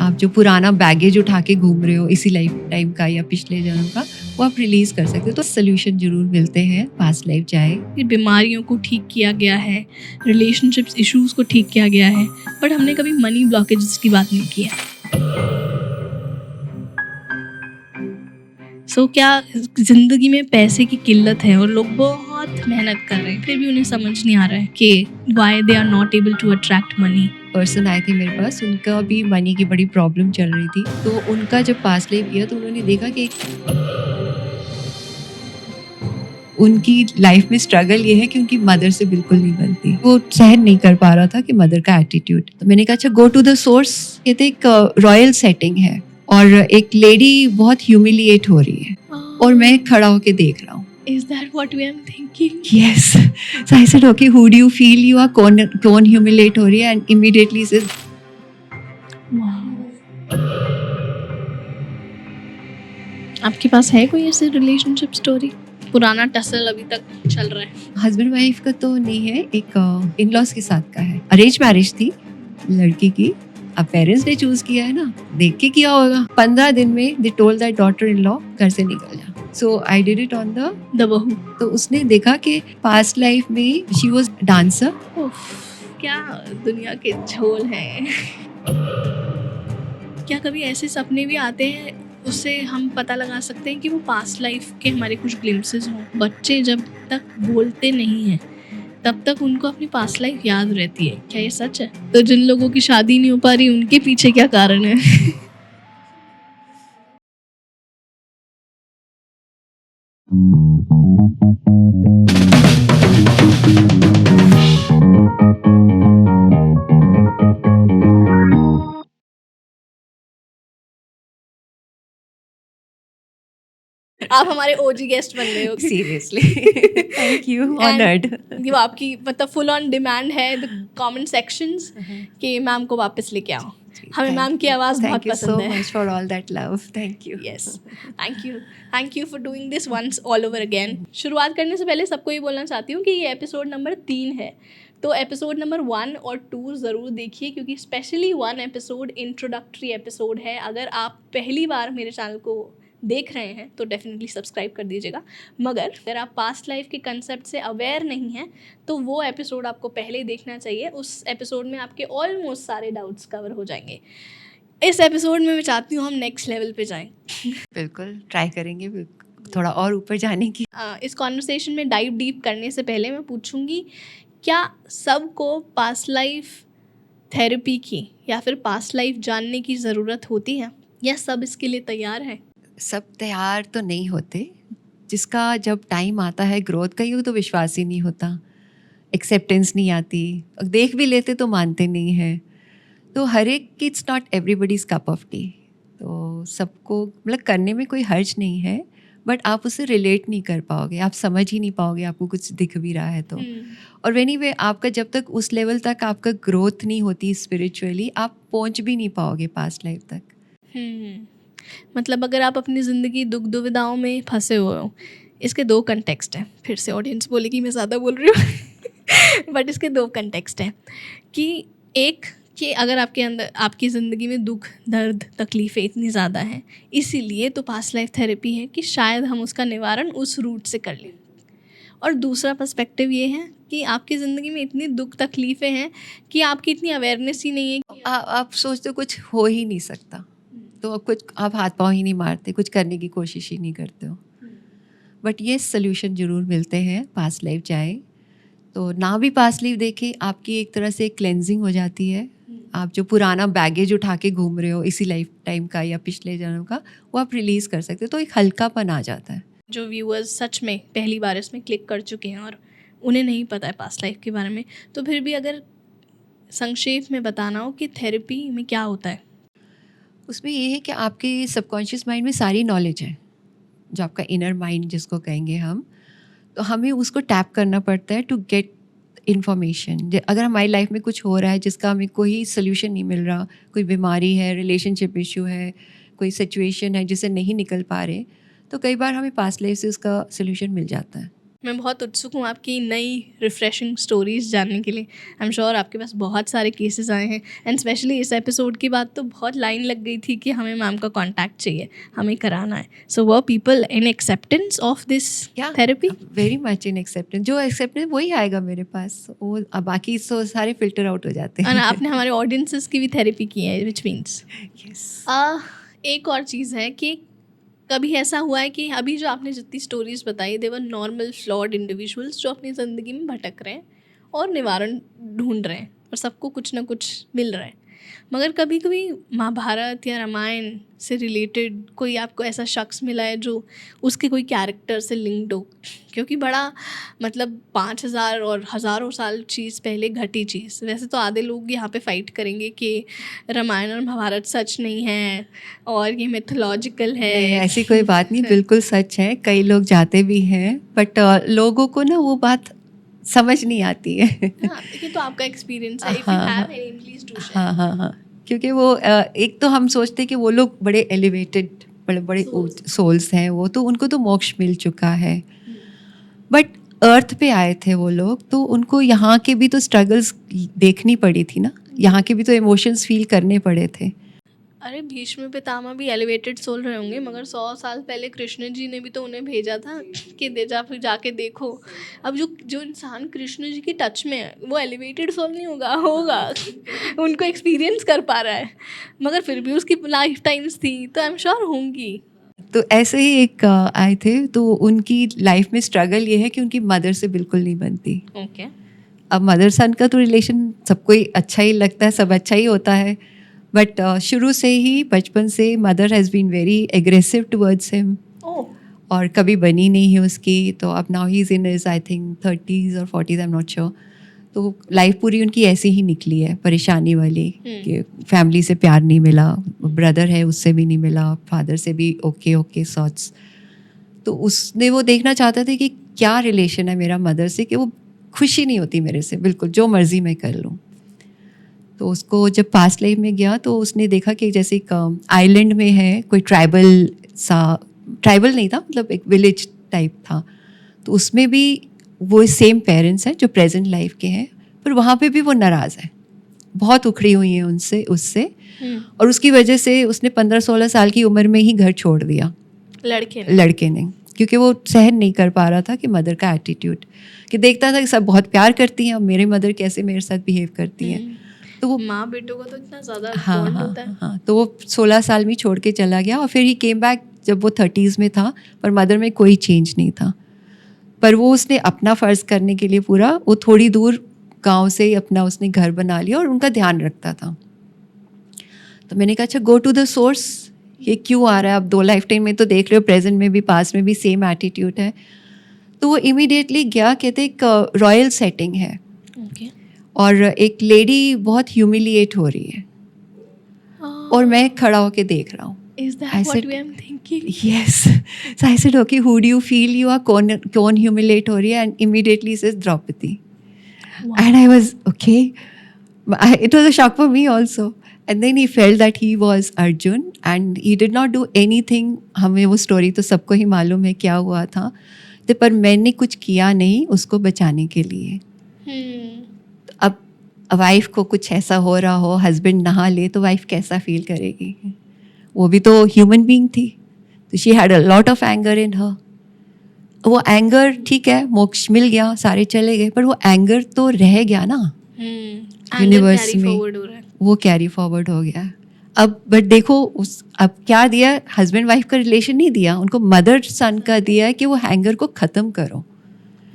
आप जो पुराना बैगेज उठा के घूम रहे हो इसी लाइफ टाइम का या पिछले जन्म का, वो आप रिलीज कर सकते हो। तो सोल्यूशन जरूर मिलते हैं पास्ट लाइफ जाए। फिर बीमारियों को ठीक किया गया है, रिलेशनशिप्स इश्यूज को ठीक किया गया है, बट हमने कभी मनी ब्लॉकेजेस की बात नहीं की है। सो क्या जिंदगी में पैसे की किल्लत है और लोग बहुत मेहनत कर रहे हैं, फिर भी उन्हें समझ नहीं आ रहा है कि why they are not able to attract money. Person आए थे मेरे पास, उनका भी मनी की बड़ी प्रॉब्लम चल रही थी। तो उनका जब पास्ट लाइफ किया तो उन्होंने देखा कि उनकी लाइफ में स्ट्रगल ये है कि उनकी मदर से बिल्कुल नहीं बनती। वो सहन नहीं कर पा रहा था कि मदर का एटीट्यूड। तो मैंने कहा अच्छा गो टू द सोर्स। कहते एक रॉयल सेटिंग है और एक लेडी बहुत ह्यूमिलिएट हो रही है और मैं खड़ा होके देख रहा हूँ। Is that what we are thinking? Yes. So I said, okay, who do you feel you are? कौन humiliate हो रही है? And immediately says, Wow. आपके पास है कोई ऐसी रिलेशनशिप स्टोरी? पुराना टसल अभी तक चल रहा है? हस्बैंड वाइफ का तो नहीं है, एक इन-लॉज के साथ का है। अरेंज मैरिज थी लड़की की। अब पेरेंट्स ने चूज किया है ना, देख के किया होगा। 15 दिन में they told that daughter in law घर से निकल जा। So I did it on the बहू। तो उसने देखा कि पास्ट लाइफ में शी वाज डांसर। क्या दुनिया के झोल हैं। क्या कभी ऐसे सपने भी आते हैं उससे हम पता लगा सकते हैं कि वो पास्ट लाइफ के हमारे कुछ ग्लिम्सेस हों? बच्चे जब तक बोलते नहीं हैं तब तक उनको अपनी पास्ट लाइफ याद रहती है, क्या ये सच है? तो जिन लोगों की शादी नहीं हो पा रही उनके पीछे क्या कारण है? आप हमारे ओजी गेस्ट बन गए हो। Seriously thank you, honoured. ये आपकी मतलब फुल ऑन डिमांड है द कमेंट सेक्शंस कि मैम को वापस लेके आओ। हमें मैम की आवाज़ बहुत पसंद है। Thank you so much for all that love. Thank you. Yes, thank you for doing this once all over again. शुरुआत करने से पहले सबको ये बोलना चाहती हूँ कि ये एपिसोड नंबर 3 है, तो एपिसोड नंबर 1 और 2 ज़रूर देखिए, क्योंकि स्पेशली 1 एपिसोड इंट्रोडक्टरी एपिसोड है। अगर आप पहली बार मेरे चैनल को देख रहे हैं तो डेफिनेटली सब्सक्राइब कर दीजिएगा, मगर अगर आप पास्ट लाइफ के कंसेप्ट से अवेयर नहीं हैं तो वो एपिसोड आपको पहले ही देखना चाहिए। उस एपिसोड में आपके ऑलमोस्ट सारे डाउट्स कवर हो जाएंगे। इस एपिसोड में मैं चाहती हूँ हम नेक्स्ट लेवल पे जाएं। बिल्कुल ट्राई करेंगे थोड़ा और ऊपर जाने की। इस कॉन्वर्सेशन में डाइव डीप करने से पहले मैं पूछूंगी, क्या सबको पास्ट लाइफ थेरेपी की या फिर पास्ट लाइफ जानने की ज़रूरत होती है, या सब इसके लिए तैयार है? सब तैयार तो नहीं होते। जिसका जब टाइम आता है ग्रोथ का, ये तो विश्वास ही नहीं होता, एक्सेप्टेंस नहीं आती, देख भी लेते तो मानते नहीं हैं। तो हर एक की it's not everybody's cup of T. तो सबको मतलब करने में कोई हर्ज नहीं है, बट आप उससे रिलेट नहीं कर पाओगे, आप समझ ही नहीं पाओगे, आपको कुछ दिख भी रहा है तो। और एनीवे आपका जब तक उस लेवल तक आपका ग्रोथ नहीं होती स्पिरिचुअली, आप पहुंच भी नहीं पाओगे पास्ट लाइफ तक। मतलब अगर आप अपनी ज़िंदगी दुख दुविधाओं में फंसे हुए हो, इसके 2 कंटेक्स्ट हैं। फिर से ऑडियंस बोलेगी मैं ज़्यादा बोल रही हूँ बट इसके 2 कंटेक्स्ट हैं कि एक कि अगर आपके अंदर आपकी ज़िंदगी में दुख दर्द तकलीफ़ें इतनी ज़्यादा हैं, इसीलिए तो पास्ट लाइफ थेरेपी है कि शायद हम उसका निवारण उस रूट से कर लें। और दूसरा पर्सपेक्टिव ये है कि आपकी ज़िंदगी में इतनी दुख तकलीफ़ें हैं कि आपकी इतनी अवेयरनेस ही नहीं है कि आप सोचते हो कुछ हो ही नहीं सकता, तो आप हाथ पाँव ही नहीं मारते, कुछ करने की कोशिश ही नहीं करते हो। बट ये सोल्यूशन ज़रूर मिलते हैं पास्ट लाइफ जाए। तो ना भी पास्ट लाइफ देखे, आपकी एक तरह से क्लेंजिंग हो जाती है। आप जो पुराना बैगेज उठा के घूम रहे हो इसी लाइफ टाइम का या पिछले जन्म का, वो आप रिलीज़ कर सकते हो। तो एक हल्कापन आ जाता है। जो व्यूअर्स सच में पहली बार इसमें क्लिक कर चुके हैं और उन्हें नहीं पता है पास्ट लाइफ के बारे में, तो फिर भी अगर संक्षेप में बताना हो कि थेरेपी में क्या होता है। उसमें ये है कि आपके सबकॉन्शियस माइंड में सारी नॉलेज है, जो आपका इनर माइंड जिसको कहेंगे हम, तो हमें उसको टैप करना पड़ता है टू गेट इन्फॉर्मेशन। अगर हमारी लाइफ में कुछ हो रहा है जिसका हमें कोई सोल्यूशन नहीं मिल रहा, कोई बीमारी है, रिलेशनशिप इशू है, कोई सिचुएशन है जिससे नहीं निकल पा रहे, तो कई बार हमें पास्ट लाइफ से उसका सोल्यूशन मिल जाता है। मैं बहुत उत्सुक हूँ आपकी नई रिफ्रेशिंग स्टोरीज जानने के लिए। आई एम श्योर आपके पास बहुत सारे केसेस आए हैं, एंड स्पेशली इस एपिसोड की बात तो बहुत लाइन लग गई थी कि हमें मैम का कांटेक्ट चाहिए, हमें कराना है। So were people in acceptance of this therapy? Very much in acceptance. जो एक्सेप्टेंस वही आएगा मेरे पास, वो बाकी तो सारे फिल्टर आउट हो जाते और हैं। आपने हमारे ऑडियंसेस की भी थेरेपी की है, विच मीन्स यस। एक और चीज़ है कि कभी ऐसा हुआ है कि अभी जो आपने जितनी स्टोरीज बताई, दे वर नॉर्मल फ्लॉड इंडिविजुअल्स जो अपनी ज़िंदगी में भटक रहे हैं और निवारण ढूंढ रहे हैं और सबको कुछ ना कुछ मिल रहा है, मगर कभी कभी महाभारत या रामायण से रिलेटेड कोई आपको ऐसा शख्स मिला है जो उसके कोई कैरेक्टर से लिंक्ड हो, क्योंकि बड़ा मतलब 5000 और हज़ारों साल चीज़ पहले घटी चीज़। वैसे तो आधे लोग यहाँ पे फाइट करेंगे कि रामायण और महाभारत सच नहीं है और ये मिथोलॉजिकल है। ऐसी कोई बात नहीं, बिल्कुल सच है। कई लोग जाते भी हैं, बट लोगों को ना वो बात समझ नहीं आती है। हाँ, ये तो आपका एक्सपीरियंस है। If you have any please do share. हाँ हाँ हाँ, क्योंकि वो एक तो हम सोचते हैं कि वो लोग बड़े एलिवेटेड, बड़े बड़े सोल्स हैं, वो तो उनको तो मोक्ष मिल चुका है, बट अर्थ पे आए थे वो लोग, तो उनको यहाँ के भी तो स्ट्रगल्स देखनी पड़ी थी ना, यहाँ के भी तो इमोशंस फील करने पड़े थे। अरे भीष्म पितामह भी एलिवेटेड सोल रहे होंगे, मगर 100 साल पहले कृष्ण जी ने भी तो उन्हें भेजा था कि फिर जाके देखो। अब जो इंसान कृष्ण जी की टच में है वो एलिवेटेड सोल नहीं होगा उनको एक्सपीरियंस कर पा रहा है, मगर फिर भी उसकी लाइफ टाइम्स थी, तो आई एम श्योर होंगी। तो ऐसे ही एक आए थे, तो उनकी लाइफ में स्ट्रगल ये है कि उनकी मदर से बिल्कुल नहीं बनती। ओके। अब मदर सन का तो रिलेशन सबको ही अच्छा ही लगता है, सब अच्छा ही होता है, बट शुरू से ही बचपन से mother has been very aggressive towards him, और कभी बनी नहीं है उसकी। तो अब now he is in is I think 30s और 40s, I am not sure. तो लाइफ पूरी उनकी ऐसी ही निकली है, परेशानी वाली, कि फैमिली से प्यार नहीं मिला, ब्रदर है उससे भी नहीं मिला, फादर से भी ओके सॉट्स। तो उसने वो देखना चाहता था कि क्या रिलेशन है मेरा मदर से, कि वो खुशी नहीं होती मेरे से, बिल्कुल जो मर्जी मैं कर लूँ। तो उसको जब पास्ट लाइफ में गया तो उसने देखा कि जैसे एक आइलैंड में है, कोई ट्राइबल नहीं था, मतलब एक विलेज टाइप था, तो उसमें भी वो सेम पेरेंट्स हैं जो प्रेजेंट लाइफ के हैं, पर वहाँ पे भी वो नाराज़ है, बहुत उखड़ी हुई हैं उससे और उसकी वजह से उसने 15-16 साल की उम्र में ही घर छोड़ दिया, लड़के ने, क्योंकि वो सहन नहीं कर पा रहा था कि मदर का एटीट्यूड, कि देखता था कि सब बहुत प्यार करती हैं, और मेरे मदर कैसे मेरे साथ बिहेव करती हैं। तो वो माँ बेटों का तो इतना ज़्यादा बॉन्ड होता है। हाँ, तो वो 16 साल में छोड़ के चला गया, और फिर ही केम बैक जब वो 30s में था, पर मदर में कोई चेंज नहीं था। पर वो उसने अपना फ़र्ज़ करने के लिए पूरा, वो थोड़ी दूर गांव से अपना उसने घर बना लिया और उनका ध्यान रखता था। तो मैंने कहा अच्छा गो टू द सोर्स, ये क्यों आ रहा है? अब 2 लाइफ टाइम में तो देख रहे हो, प्रेजेंट में भी पास्ट में भी सेम एटीट्यूड है। तो वो इमीडिएटली गया, कहते एक रॉयल सेटिंग है, और एक लेडी बहुत ह्यूमिलिएट हो रही है, और मैं खड़ा होके देख रहा हूँ। Is that what we am thinking? Yes. So I said, okay, who do you feel you are? कौन humiliate हो रही है? And immediately he says Draupadi. Wow. And I was okay. It was a shock for me also. And then he felt that he was Arjun, and he did not do anything. हमें वो story तो सबको ही मालूम है क्या हुआ था, तो पर मैंने कुछ किया नहीं उसको बचाने के लिए। अब वाइफ को कुछ ऐसा हो रहा हो, हस्बैंड नहा ले, तो वाइफ कैसा फील करेगी? वो भी तो ह्यूमन बीइंग थी, तो she had a lot of anger in her. वो एंगर ठीक है, मोक्ष मिल गया, सारे चले गए, पर वो एंगर तो रह गया ना यूनिवर्स में, वो कैरी फॉरवर्ड हो गया। अब बट देखो अब क्या दिया, हस्बैंड वाइफ का रिलेशन नहीं दिया उनको, मदर सन का दिया है कि वो एंगर को ख़त्म करो।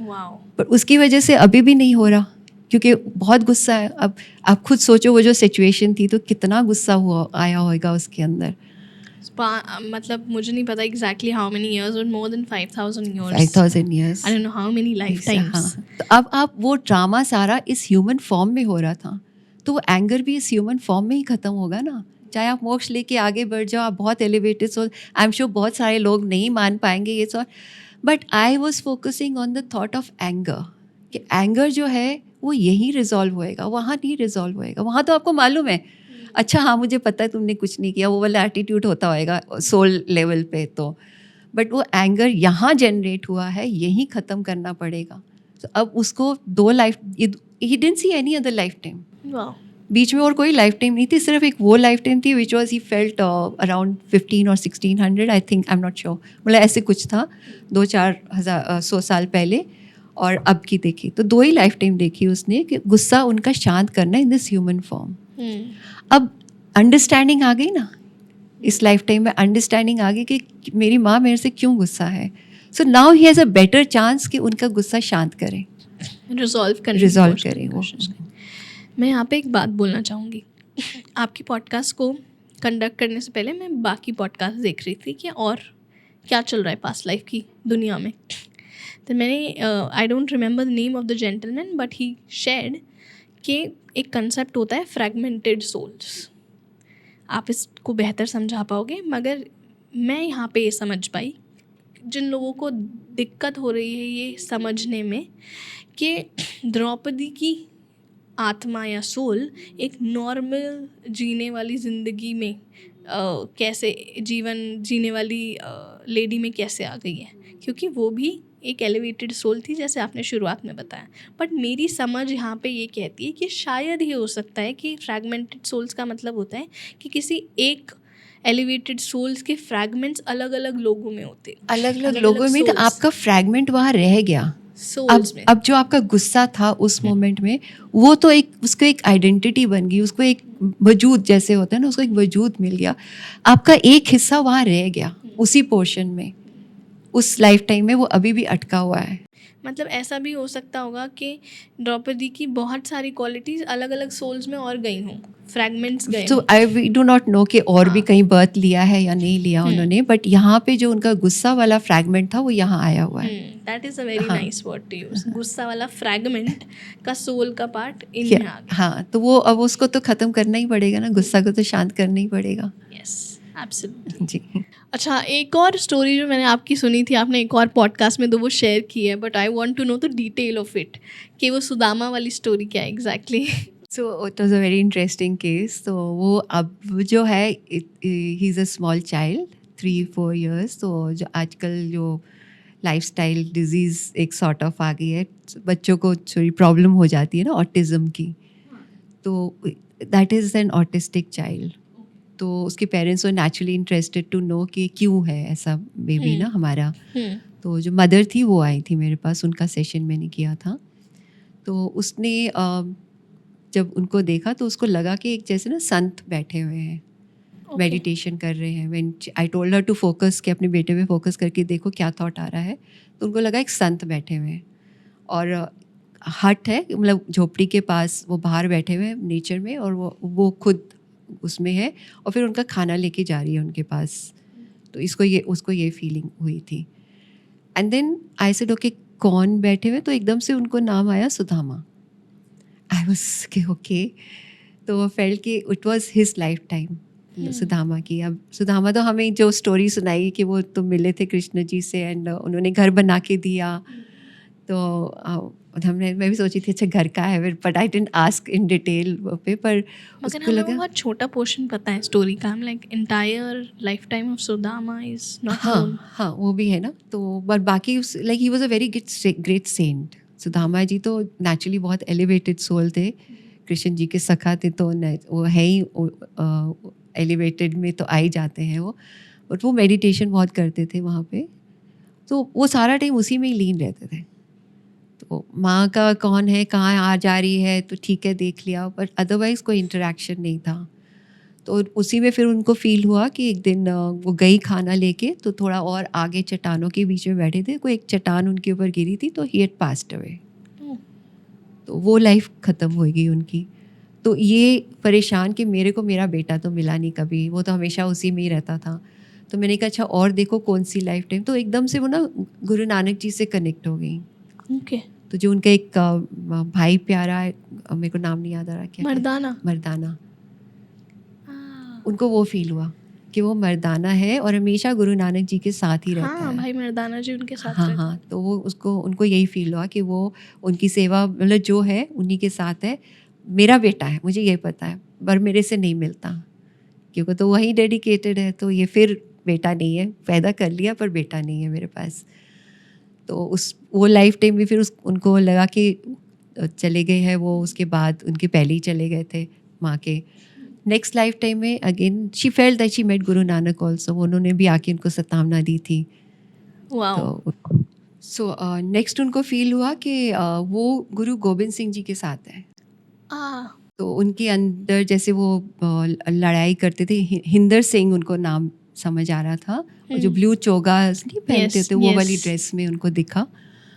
पर उसकी वजह से अभी भी नहीं हो रहा, क्योंकि बहुत गुस्सा है। अब आप खुद सोचो, वो जो सिचुएशन थी, तो कितना गुस्सा आया होगा उसके अंदर। मतलब मुझे नहीं पता exactly how many years, but more than 5000 years. 5000 years, I don't know how many life times. तो अब आप वो ड्रामा सारा इस ह्यूमन फॉर्म में हो रहा था, तो वो एंगर भी इस ह्यूमन फॉर्म में ही ख़त्म होगा ना। चाहे आप मोक्ष लेके आगे बढ़ जाओ, आप बहुत एलिवेटेड हो, आई एम श्योर बहुत सारे लोग नहीं मान पाएंगे ये सब, but I was focusing on the thought of anger, कि एंगर जो है वो यहीं रिजॉल्व होएगा, वहाँ नहीं रिजॉल्व होएगा। वहाँ तो आपको मालूम है, अच्छा हाँ मुझे पता है तुमने कुछ नहीं किया, वो वाला एटीट्यूड होता होएगा सोल लेवल पे, तो बट वो एंगर यहाँ जनरेट हुआ है, यहीं ख़त्म करना पड़ेगा. तो अब उसको 2 life, he didn't see any other life time. वाह. बीच में और कोई लाइफ टाइम नहीं थी, सिर्फ एक वो लाइफ टाइम थी which was he felt around 15 और 1600, I think, I am not sure, मतलब ऐसे कुछ था 2-4 साल पहले. और अब की देखी तो 2 ही लाइफ टाइम देखी उसने कि गुस्सा उनका शांत करना इन दिस ह्यूमन फॉर्म. अब अंडरस्टैंडिंग आ गई ना, इस लाइफ टाइम में अंडरस्टैंडिंग आ गई कि मेरी माँ मेरे से क्यों गुस्सा है. So now he has a better chance कि उनका गुस्सा शांत करें, रिजॉल्व करें वो. मैं यहाँ पे एक बात बोलना चाहूँगी. आपकी पॉडकास्ट को कंडक्ट करने से पहले मैं बाकी पॉडकास्ट देख रही थी कि और क्या चल रहा है पास्ट लाइफ की दुनिया में. तो मैंने I don't remember the name of the gentleman but he shared कि एक कंसेप्ट होता है फ्रैगमेंटेड सोल्स. आप इसको बेहतर समझा पाओगे, मगर मैं यहाँ पे ये समझ पाई जिन लोगों को दिक्कत हो रही है ये समझने में कि द्रौपदी की आत्मा या सोल एक नॉर्मल जीने वाली ज़िंदगी में कैसे जीवन जीने वाली लेडी में कैसे आ गई है, क्योंकि वो भी एक एलिवेटेड सोल थी जैसे आपने शुरुआत में बताया. बट मेरी समझ यहाँ पे ये कहती है कि शायद ये हो सकता है कि फ्रैगमेंटेड सोल्स का मतलब होता है कि किसी एक एलिवेटेड सोल्स के फ्रैगमेंट्स अलग अलग लोगों में होते, अलग अलग लोगों में. तो आपका फ्रैगमेंट वहाँ रह गया सोल्स में. अब जो आपका गुस्सा था उस मोमेंट में, वो तो एक उसको एक आइडेंटिटी बन गई, उसको एक वजूद जैसे होता है ना, उसको एक वजूद मिल गया. आपका एक हिस्सा वहाँ रह गया उसी पोर्शन में, उस लाइफ टाइम में वो अभी भी अटका हुआ है. मतलब ऐसा भी हो सकता होगा कि द्रौपदी की बहुत सारी क्वालिटीज़ अलग अलग सोल्स में और गई हों, फ्रैगमेंट्स गए. तो आई वी डू नॉट नो कि और भी कहीं बर्थ लिया है या नहीं लिया उन्होंने, बट यहाँ पे जो उनका गुस्सा वाला फ्रैगमेंट था वो यहाँ आया हुआ है. That is a very nice word to use. गुस्सा वाला फ्रैगमेंट का सोल का पार्ट इनमें आ गया. हाँ, तो वो अब उसको तो ख़त्म करना ही पड़ेगा ना, गुस्सा को तो शांत करना ही पड़ेगा. Yes, absolutely. जी. अच्छा, एक और स्टोरी जो मैंने आपकी सुनी थी, आपने एक और पॉडकास्ट में तो वो शेयर की है, but I want to know the detail of it कि वो सुदामा वाली स्टोरी क्या है exactly. So it was a very interesting case. तो वो अब जो है, he is a small child 3-4 years. तो जो आजकल जो लाइफस्टाइल डिजीज़ एक सॉर्ट ऑफ आ गई है, बच्चों को थोड़ी प्रॉब्लम हो जाती है ना ऑटिज़म की. तो that is an autistic child. तो उसके parents were naturally interested to know कि क्यों है ऐसा बेबी ना हमारा. तो जो मदर थी वो आई थी मेरे पास, उनका सेशन मैंने किया था. तो उसने जब उनको देखा तो उसको लगा कि एक जैसे ना संत बैठे हुए हैं, मेडिटेशन कर रहे हैं. When I told her to focus, कि अपने बेटे पे फोकस करके देखो क्या थॉट आ रहा है, तो उनको लगा एक संत बैठे हुए हैं. और हट है, मतलब झोपड़ी के पास वो बाहर बैठे हुए हैं नेचर में, और वो खुद उसमें है, और फिर उनका खाना लेके जा रही है उनके पास. तो उसको ये फीलिंग हुई थी. And then I said okay कौन बैठे हुए, तो एकदम से उनको नाम आया सुदामा. आई वाज के ओके. तो वो फेल्ट कि it was his life time, Sudama की. अब सुदामा तो हमें जो स्टोरी सुनाई कि वो तो मिले थे कृष्ण जी से एंड उन्होंने घर बना के दिया. तो मैं भी सोची थी अच्छा घर का है, but I didn't ask in detail पे. पर मगर हमें बहुत छोटा पोर्शन पता है स्टोरी का. हम like entire lifetime of Sudama is not known. हाँ वो भी है ना. तो बट बाकी like he was a very great saint. Sudama ji तो नेचुरली बहुत एलिवेटेड सोल थे, कृष्ण जी के सखा थे, तो वो है ही एलिवेटेड में तो आ ही जाते हैं वो. बट वो मेडिटेशन बहुत करते थे वहाँ पे, तो वो सारा टाइम उसी में ही लीन रहते थे. तो माँ का कौन है, कहाँ आ जा रही है, तो ठीक है देख लिया, बट अदरवाइज़ कोई इंटरेक्शन नहीं था. तो उसी में फिर उनको फील हुआ कि एक दिन वो गई खाना लेके, तो थोड़ा और आगे चट्टानों के बीच में बैठे थे, कोई एक चट्टान उनके ऊपर गिरी थी, तो ही हैड पास्ड अवे. तो वो लाइफ ख़त्म हो गई उनकी. तो ये परेशान कि मेरे को मेरा बेटा तो मिला नहीं कभी, वो तो हमेशा उसी में ही रहता था. तो मैंने कहा अच्छा और देखो कौन सी लाइफ टाइम. तो एकदम से वो ना गुरु नानक जी से कनेक्ट हो गई. ओके. तो जो उनका एक भाई प्यारा है, मेरे को नाम नहीं याद आ रहा क्या, मर्दाना. उनको वो फील हुआ कि वो मर्दाना है और हमेशा गुरु नानक जी के साथ ही रहता है. भाई मर्दाना जी उनके साथ हाँ. तो वो उनको यही फील हुआ कि वो उनकी सेवा मतलब जो है उन्हीं के साथ है. मेरा बेटा है, मुझे ये पता है, पर मेरे से नहीं मिलता, क्योंकि तो वही डेडिकेटेड है. तो ये फिर बेटा नहीं है, पैदा कर लिया पर बेटा नहीं है मेरे पास। तो वो लाइफ टाइम भी फिर उनको लगा कि चले गए हैं वो, उसके बाद उनके पहले ही चले गए थे माँ के। नेक्स्ट लाइफ टाइम में again she felt that she met Guru Nanak also, उन्होंने भी आके उनको सतावना दी थी। तो सो नेक्स्ट उनको फील हुआ कि वो गुरु गोबिंद सिंह जी के साथ है। तो उनके अंदर जैसे वो लड़ाई करते थे, हिंदर सिंह उनको नाम समझ आ रहा था, और जो ब्लू चोगा नहीं पहनते थे वो वाली ड्रेस में उनको दिखा,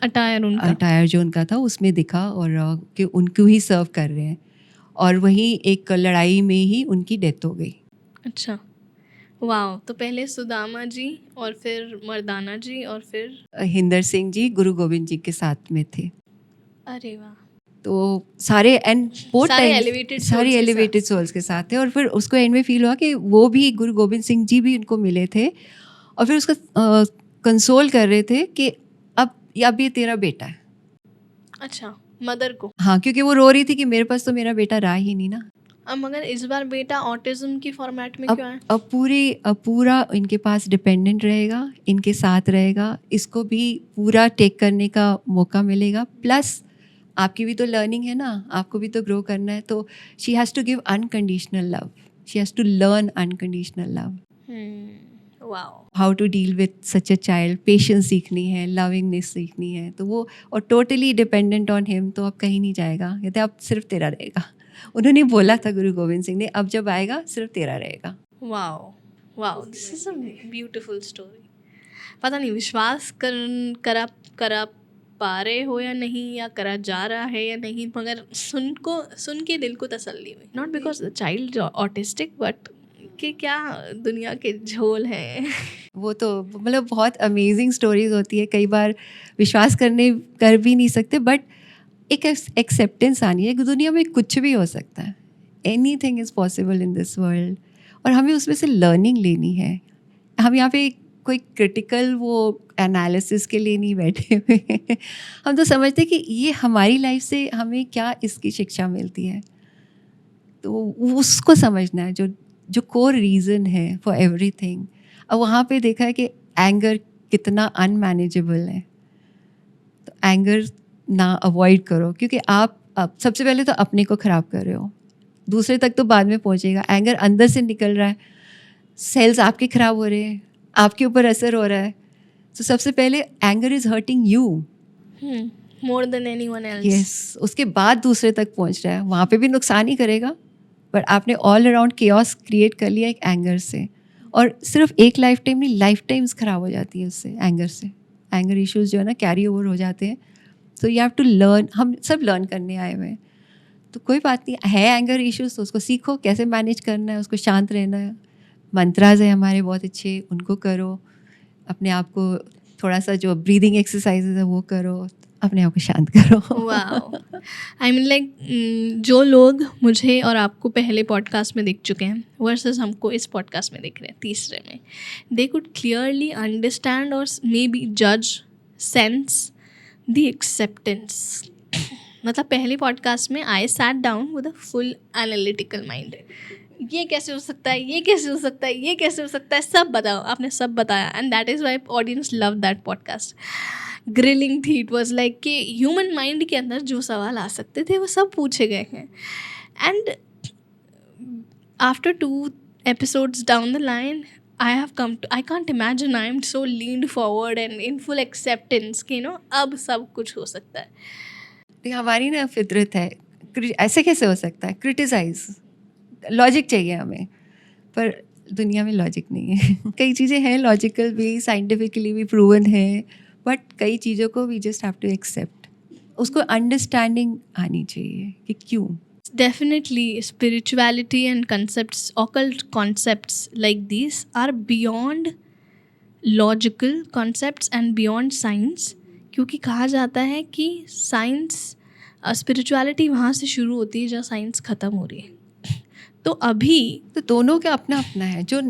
अटायर जो उनका था उसमें दिखा, और कि उनको ही सर्व कर रहे हैं। और वहीं एक लड़ाई में ही उनकी डेथ हो गई। अच्छा, वाह। तो पहले सुदामा जी और फिर मर्दाना जी और फिर हिंदर सिंह जी गुरु गोविंद जी के साथ में थे। अरे वाह। तो सारे एंड बहुत सारे एलिवेटेड सोल्स के साथ थे। और फिर उसको एंड में फील हुआ कि वो भी गुरु गोविंद सिंह जी भी उनको मिले थे, और फिर उसका कंसोल कर रहे थे कि अब ये तेरा बेटा है। अच्छा, मदर को? हाँ, क्योंकि वो रो रही थी कि मेरे पास तो मेरा बेटा रहा ही नहीं ना। अब मगर इस बार बेटा ऑटिज्म की फॉर्मेट में क्यों है? अब पूरा इनके पास डिपेंडेंट रहेगा, इनके साथ रहेगा, इसको भी पूरा टेक करने का मौका मिलेगा। प्लस आपकी भी तो लर्निंग है ना, आपको भी तो ग्रो करना है। तो she has to give unconditional love, she has to learn unconditional love, how to deal with such a child. Patience सीखनी है, लविंगनेस सीखनी है। तो वो और टोटली डिपेंडेंट ऑन हिम, तो अब कहीं नहीं जाएगा। कहते अब सिर्फ तेरा रहेगा। उन्होंने बोला था गुरु गोविंद सिंह ने, अब जब आएगा सिर्फ तेरा रहेगा। Wow, this is a beautiful story. पता नहीं विश्वास करा पा रहे हो या नहीं, या करा जा रहा है या नहीं, मगर सुन के दिल को तसल्ली हुई। Not because the child autistic, but कि क्या दुनिया के झोल हैं। वो तो मतलब बहुत अमेजिंग स्टोरीज होती है। कई बार विश्वास कर भी नहीं सकते, बट एक एक्सेप्टेंस आनी है कि दुनिया में कुछ भी हो सकता है। Anything is possible in this world, और हमें उसमें से लर्निंग लेनी है। हम यहाँ पे कोई क्रिटिकल वो एनालिसिस के लिए नहीं बैठे हुए। हम तो समझते कि ये हमारी लाइफ से हमें क्या इसकी शिक्षा मिलती है, तो उसको समझना है जो कोर रीज़न है फॉर एवरीथिंग। अब वहाँ पे देखा है कि एंगर कितना अनमैनेजेबल है। तो एंगर ना अवॉइड करो, क्योंकि आप सबसे पहले तो अपने को ख़राब कर रहे हो, दूसरे तक तो बाद में पहुँचेगा। एंगर अंदर से निकल रहा है, सेल्स आपके ख़राब हो रहे हैं, आपके ऊपर असर हो रहा है। तो सबसे पहले anger is hurting you more than anyone else. Yes, उसके बाद दूसरे तक पहुँच रहा है, वहाँ पे भी नुकसान ही करेगा, बट आपने ऑल अराउंड केओस क्रिएट कर लिया एक एंगर से। और सिर्फ एक लाइफ टाइम नहीं, लाइफ टाइम्स ख़राब हो जाती है उससे, एंगर से। एंगर इश्यूज़ जो है ना कैरी ओवर हो जाते हैं। तो यू हैव टू लर्न, हम सब लर्न करने आए हुए हैं। तो कोई बात नहीं है, एंगर इश्यूज़ तो उसको सीखो कैसे मैनेज करना है, उसको शांत रहना है। मंत्राज है हमारे बहुत अच्छे, उनको करो। अपने आप को थोड़ा सा जो ब्रीदिंग एक्सरसाइजेज है वो करो, अपने आप को शांत करो। वाओ, आई मीन लाइक जो लोग मुझे और आपको पहले पॉडकास्ट में देख चुके हैं वर्सेस हमको इस पॉडकास्ट में देख रहे हैं तीसरे में, दे कुड क्लियरली अंडरस्टैंड और मे बी जज सेंस द एक्सेप्टेंस। मतलब पहले पॉडकास्ट में I sat down with a full analytical mind. ये कैसे हो सकता है, ये कैसे हो सकता है, ये कैसे हो सकता है, सब बताओ। आपने सब बताया, and that is why audience love that podcast. Grilling थी, इट वॉज लाइक कि ह्यूमन माइंड के अंदर जो सवाल आ सकते थे वो सब पूछे गए हैं। And after 2 episodes down the line, I can't imagine I am so leaned forward and in full acceptance कि अब सब कुछ हो सकता है। हमारी ना फितरत है, ऐसे कैसे हो सकता है, क्रिटिसाइज, लॉजिक चाहिए हमें, पर दुनिया में लॉजिक नहीं है। कई चीज़ें हैं लॉजिकल भी, साइंटिफिकली भी प्रूवन है, बट कई चीज़ों को we just have to accept. उसको अंडरस्टैंडिंग आनी चाहिए कि क्यों। Definitely, spirituality and concepts, occult concepts like these are beyond logical concepts and beyond science, क्योंकि कहा जाता है कि साइंस स्पिरिचुअलिटी वहाँ से शुरू होती है जहाँ साइंस ख़त्म हो रही है। तो अभी तो दोनों का अपना अपना है। जो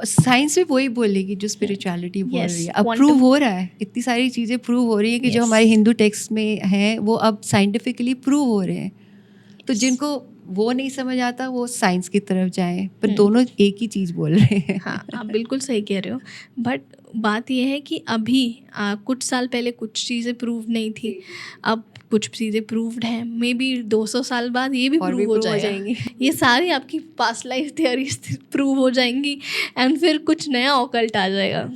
साइंस भी वही बोलेगी जो स्पिरिचुअलिटी बोल रही है। अब प्रूव हो रहा है, इतनी सारी चीज़ें प्रूव हो रही है कि जो हमारे हिंदू टेक्स्ट में हैं वो अब साइंटिफिकली प्रूव हो रहे हैं। तो जिनको वो नहीं समझ आता वो साइंस की तरफ जाए, पर हम्म। दोनों एक ही चीज़ बोल रहे हैं। हाँ, आप बिल्कुल सही कह रहे हो, बट बात यह है कि अभी कुछ साल पहले कुछ चीज़ें प्रूव नहीं थी, अब कुछ चीज़ें प्रूव्ड हैं, मे बी 200 साल बाद ये भी और भी प्रूव हो prove हो जाएगा। जाएंगी। ये सारी आपकी पास्ट लाइफ थ्योरीज प्रूव हो जाएंगी एंड फिर कुछ नया ऑकल्ट आ जाएगा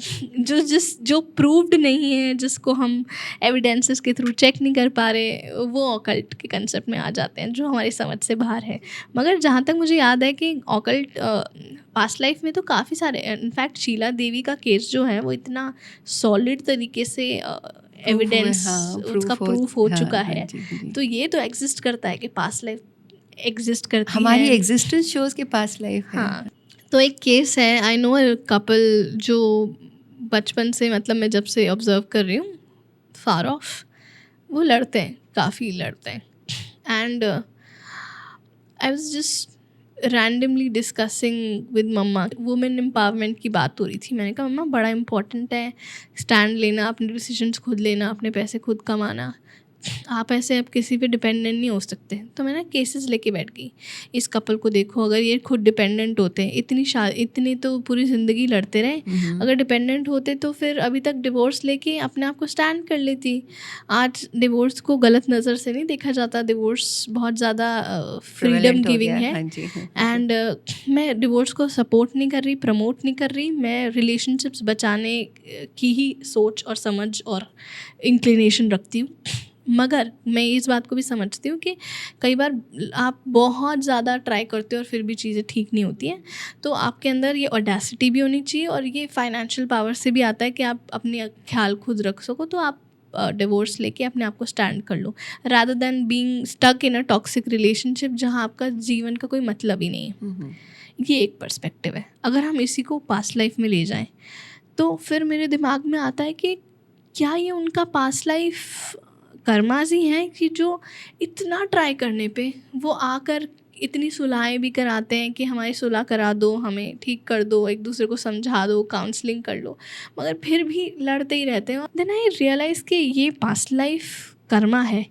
जो प्रूव्ड नहीं है, जिसको हम एविडेंसेस के थ्रू चेक नहीं कर पा रहे, वो ऑकल्ट के कंसेप्ट में आ जाते हैं जो हमारी समझ से बाहर है। मगर जहाँ तक मुझे याद है कि ऑकल्ट पास्ट लाइफ में तो काफ़ी सारे, इनफैक्ट शीला देवी का केस जो है वो इतना सॉलिड तरीके से एविडेंस उसका प्रूफ हो चुका है। तो ये तो एग्जिस्ट करता है कि पास्ट लाइफ एग्जिस्ट करती हमारी है। एग्जिस्टेंस शोज के पास्ट लाइफ है। हाँ, तो एक केस है, आई नो अ कपल जो बचपन से, मतलब मैं जब से ऑब्जर्व कर रही हूँ फार ऑफ, वो लड़ते हैं, काफ़ी लड़ते हैं। And I was just randomly discussing with मम्मा, वुमेन एम्पावरमेंट की बात हो रही थी। मैंने कहा मम्मा बड़ा इम्पॉर्टेंट है स्टैंड लेना, अपने डिसीजंस खुद लेना, अपने पैसे खुद कमाना, आप ऐसे अब किसी पे डिपेंडेंट नहीं हो सकते। तो मैं ना केसेस लेके बैठ गई, इस कपल को देखो, अगर ये खुद डिपेंडेंट होते हैं, इतनी तो पूरी ज़िंदगी लड़ते रहे, अगर डिपेंडेंट होते तो फिर अभी तक डिवोर्स लेके अपने आप को स्टैंड कर लेती। आज डिवोर्स को गलत नज़र से नहीं देखा जाता, डिवोर्स बहुत ज़्यादा फ्रीडम गिविंग है। एंड मैं डिवोर्स को सपोर्ट नहीं कर रही, प्रमोट नहीं कर रही, मैं रिलेशनशिप्स बचाने की ही सोच और समझ और इंक्लिनेशन रखती हूँ। मगर मैं इस बात को भी समझती हूँ कि कई बार आप बहुत ज़्यादा ट्राई करते हो और फिर भी चीज़ें ठीक नहीं होती हैं। तो आपके अंदर ये ऑडेसिटी भी होनी चाहिए, और ये फाइनेंशियल पावर से भी आता है कि आप अपने ख्याल खुद रख सको। तो आप डिवोर्स लेके अपने आप को स्टैंड कर लो, rather than being stuck in a toxic relationship जहाँ आपका जीवन का कोई मतलब ही नहीं है। ये एक पर्सपेक्टिव है। अगर हम इसी को पास्ट लाइफ में ले जाएं तो फिर मेरे दिमाग में आता है कि क्या ये उनका पास्ट लाइफ कर्माज ही हैं कि जो इतना ट्राई करने पे वो आकर इतनी सुलहें भी कराते हैं कि हमारी सुलह करा दो, हमें ठीक कर दो, एक दूसरे को समझा दो, काउंसलिंग कर लो, मगर फिर भी लड़ते ही रहते हैं। देन आई रियलाइज़ कि ये पास्ट लाइफ कर्मा है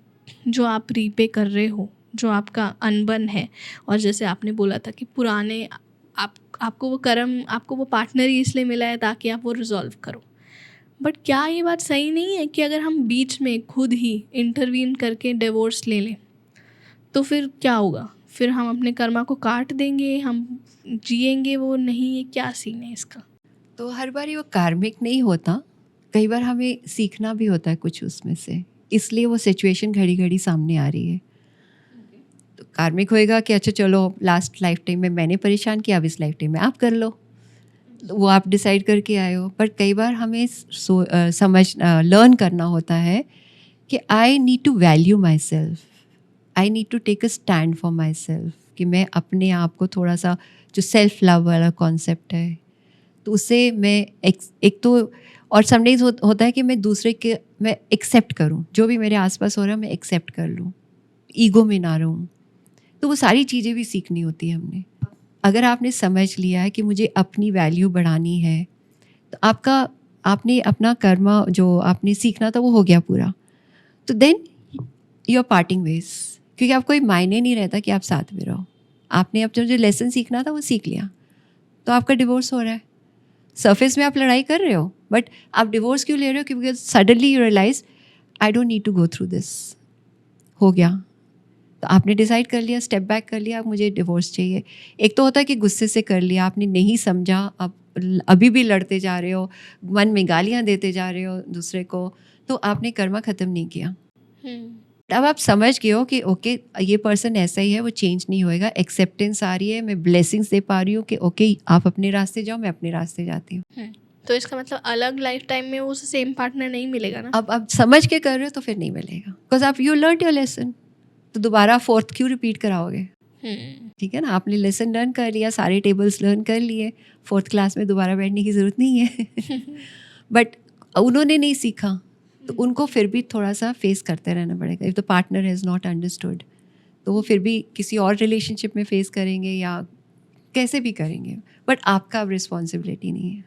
जो आप रीपे कर रहे हो, जो आपका अनबन है। और जैसे आपने बोला था कि पुराने आपको वो कर्म, आपको वो पार्टनर ही इसलिए मिला है ताकि आप वो रिजॉल्व करो। बट क्या ये बात सही नहीं है कि अगर हम बीच में खुद ही इंटरवीन करके डिवोर्स ले लें तो फिर क्या होगा? फिर हम अपने कर्मा को काट देंगे, हम जिएंगे वो नहीं, ये क्या सीन है इसका? तो हर बार वो कार्मिक नहीं होता, कई बार हमें सीखना भी होता है कुछ उसमें से, इसलिए वो सिचुएशन घड़ी घड़ी सामने आ रही है। तो कार्मिक होएगा कि अच्छा चलो लास्ट लाइफ टाइम में मैंने परेशान किया, अब इस लाइफ टाइम में आप कर लो, वो आप डिसाइड करके आए हो। पर कई बार हमें लर्न करना होता है कि I need to value my self, I need to take a stand for my self, कि मैं अपने आप को थोड़ा सा, जो सेल्फ लव वाला कॉन्सेप्ट है, तो उससे मैं एक तो, और समटाइम्स होता है कि मैं दूसरे के, मैं एक्सेप्ट करूं, जो भी मेरे आसपास हो रहा है मैं एक्सेप्ट कर लूं, ईगो में ना रहूं। तो वो सारी चीज़ें भी सीखनी होती है हमने। अगर आपने समझ लिया है कि मुझे अपनी वैल्यू बढ़ानी है, तो आपने अपना कर्म जो आपने सीखना था वो हो गया पूरा, तो then you are parting ways, क्योंकि आपको कोई मायने नहीं रहता कि आप साथ में रहो। आपने अब जो लेसन सीखना था वो सीख लिया, तो आपका डिवोर्स हो रहा है। सरफेस में आप लड़ाई कर रहे हो, बट आप डिवोर्स क्यों ले रहे हो? क्योंकि suddenly you realise I don't need to go through this, हो गया। तो आपने डिसाइड कर लिया, स्टेप बैक कर लिया, मुझे डिवोर्स चाहिए। एक तो होता है कि गुस्से से कर लिया, आपने नहीं समझा, अब अभी भी लड़ते जा रहे हो, मन में गालियाँ देते जा रहे हो दूसरे को, तो आपने कर्मा ख़त्म नहीं किया। अब आप समझ गए हो कि ओके ये पर्सन ऐसा ही है, वो चेंज नहीं होएगा, एक्सेप्टेंस आ रही है, मैं ब्लेसिंग्स दे पा रही हूँ कि ओके आप अपने रास्ते जाओ, मैं अपने रास्ते जाती हूँ। तो इसका मतलब अलग लाइफ टाइम में वो सेम पार्टनर नहीं मिलेगा ना? अब समझ के कर रहे हो तो फिर नहीं मिलेगा, बिकॉज आप यू लर्न योर लेसन, तो दोबारा फोर्थ क्यों रिपीट कराओगे? ठीक है ना, आपने लेसन लर्न कर लिया, सारे टेबल्स लर्न कर लिए, फोर्थ क्लास में दोबारा बैठने की ज़रूरत नहीं है। बट उन्होंने नहीं सीखा, तो उनको फिर भी थोड़ा सा फेस करते रहना पड़ेगा। If the partner has not understood, तो वो फिर भी किसी और रिलेशनशिप में फेस करेंगे या कैसे भी करेंगे, बट आपका अब रिस्पॉन्सिबिलिटी नहीं है।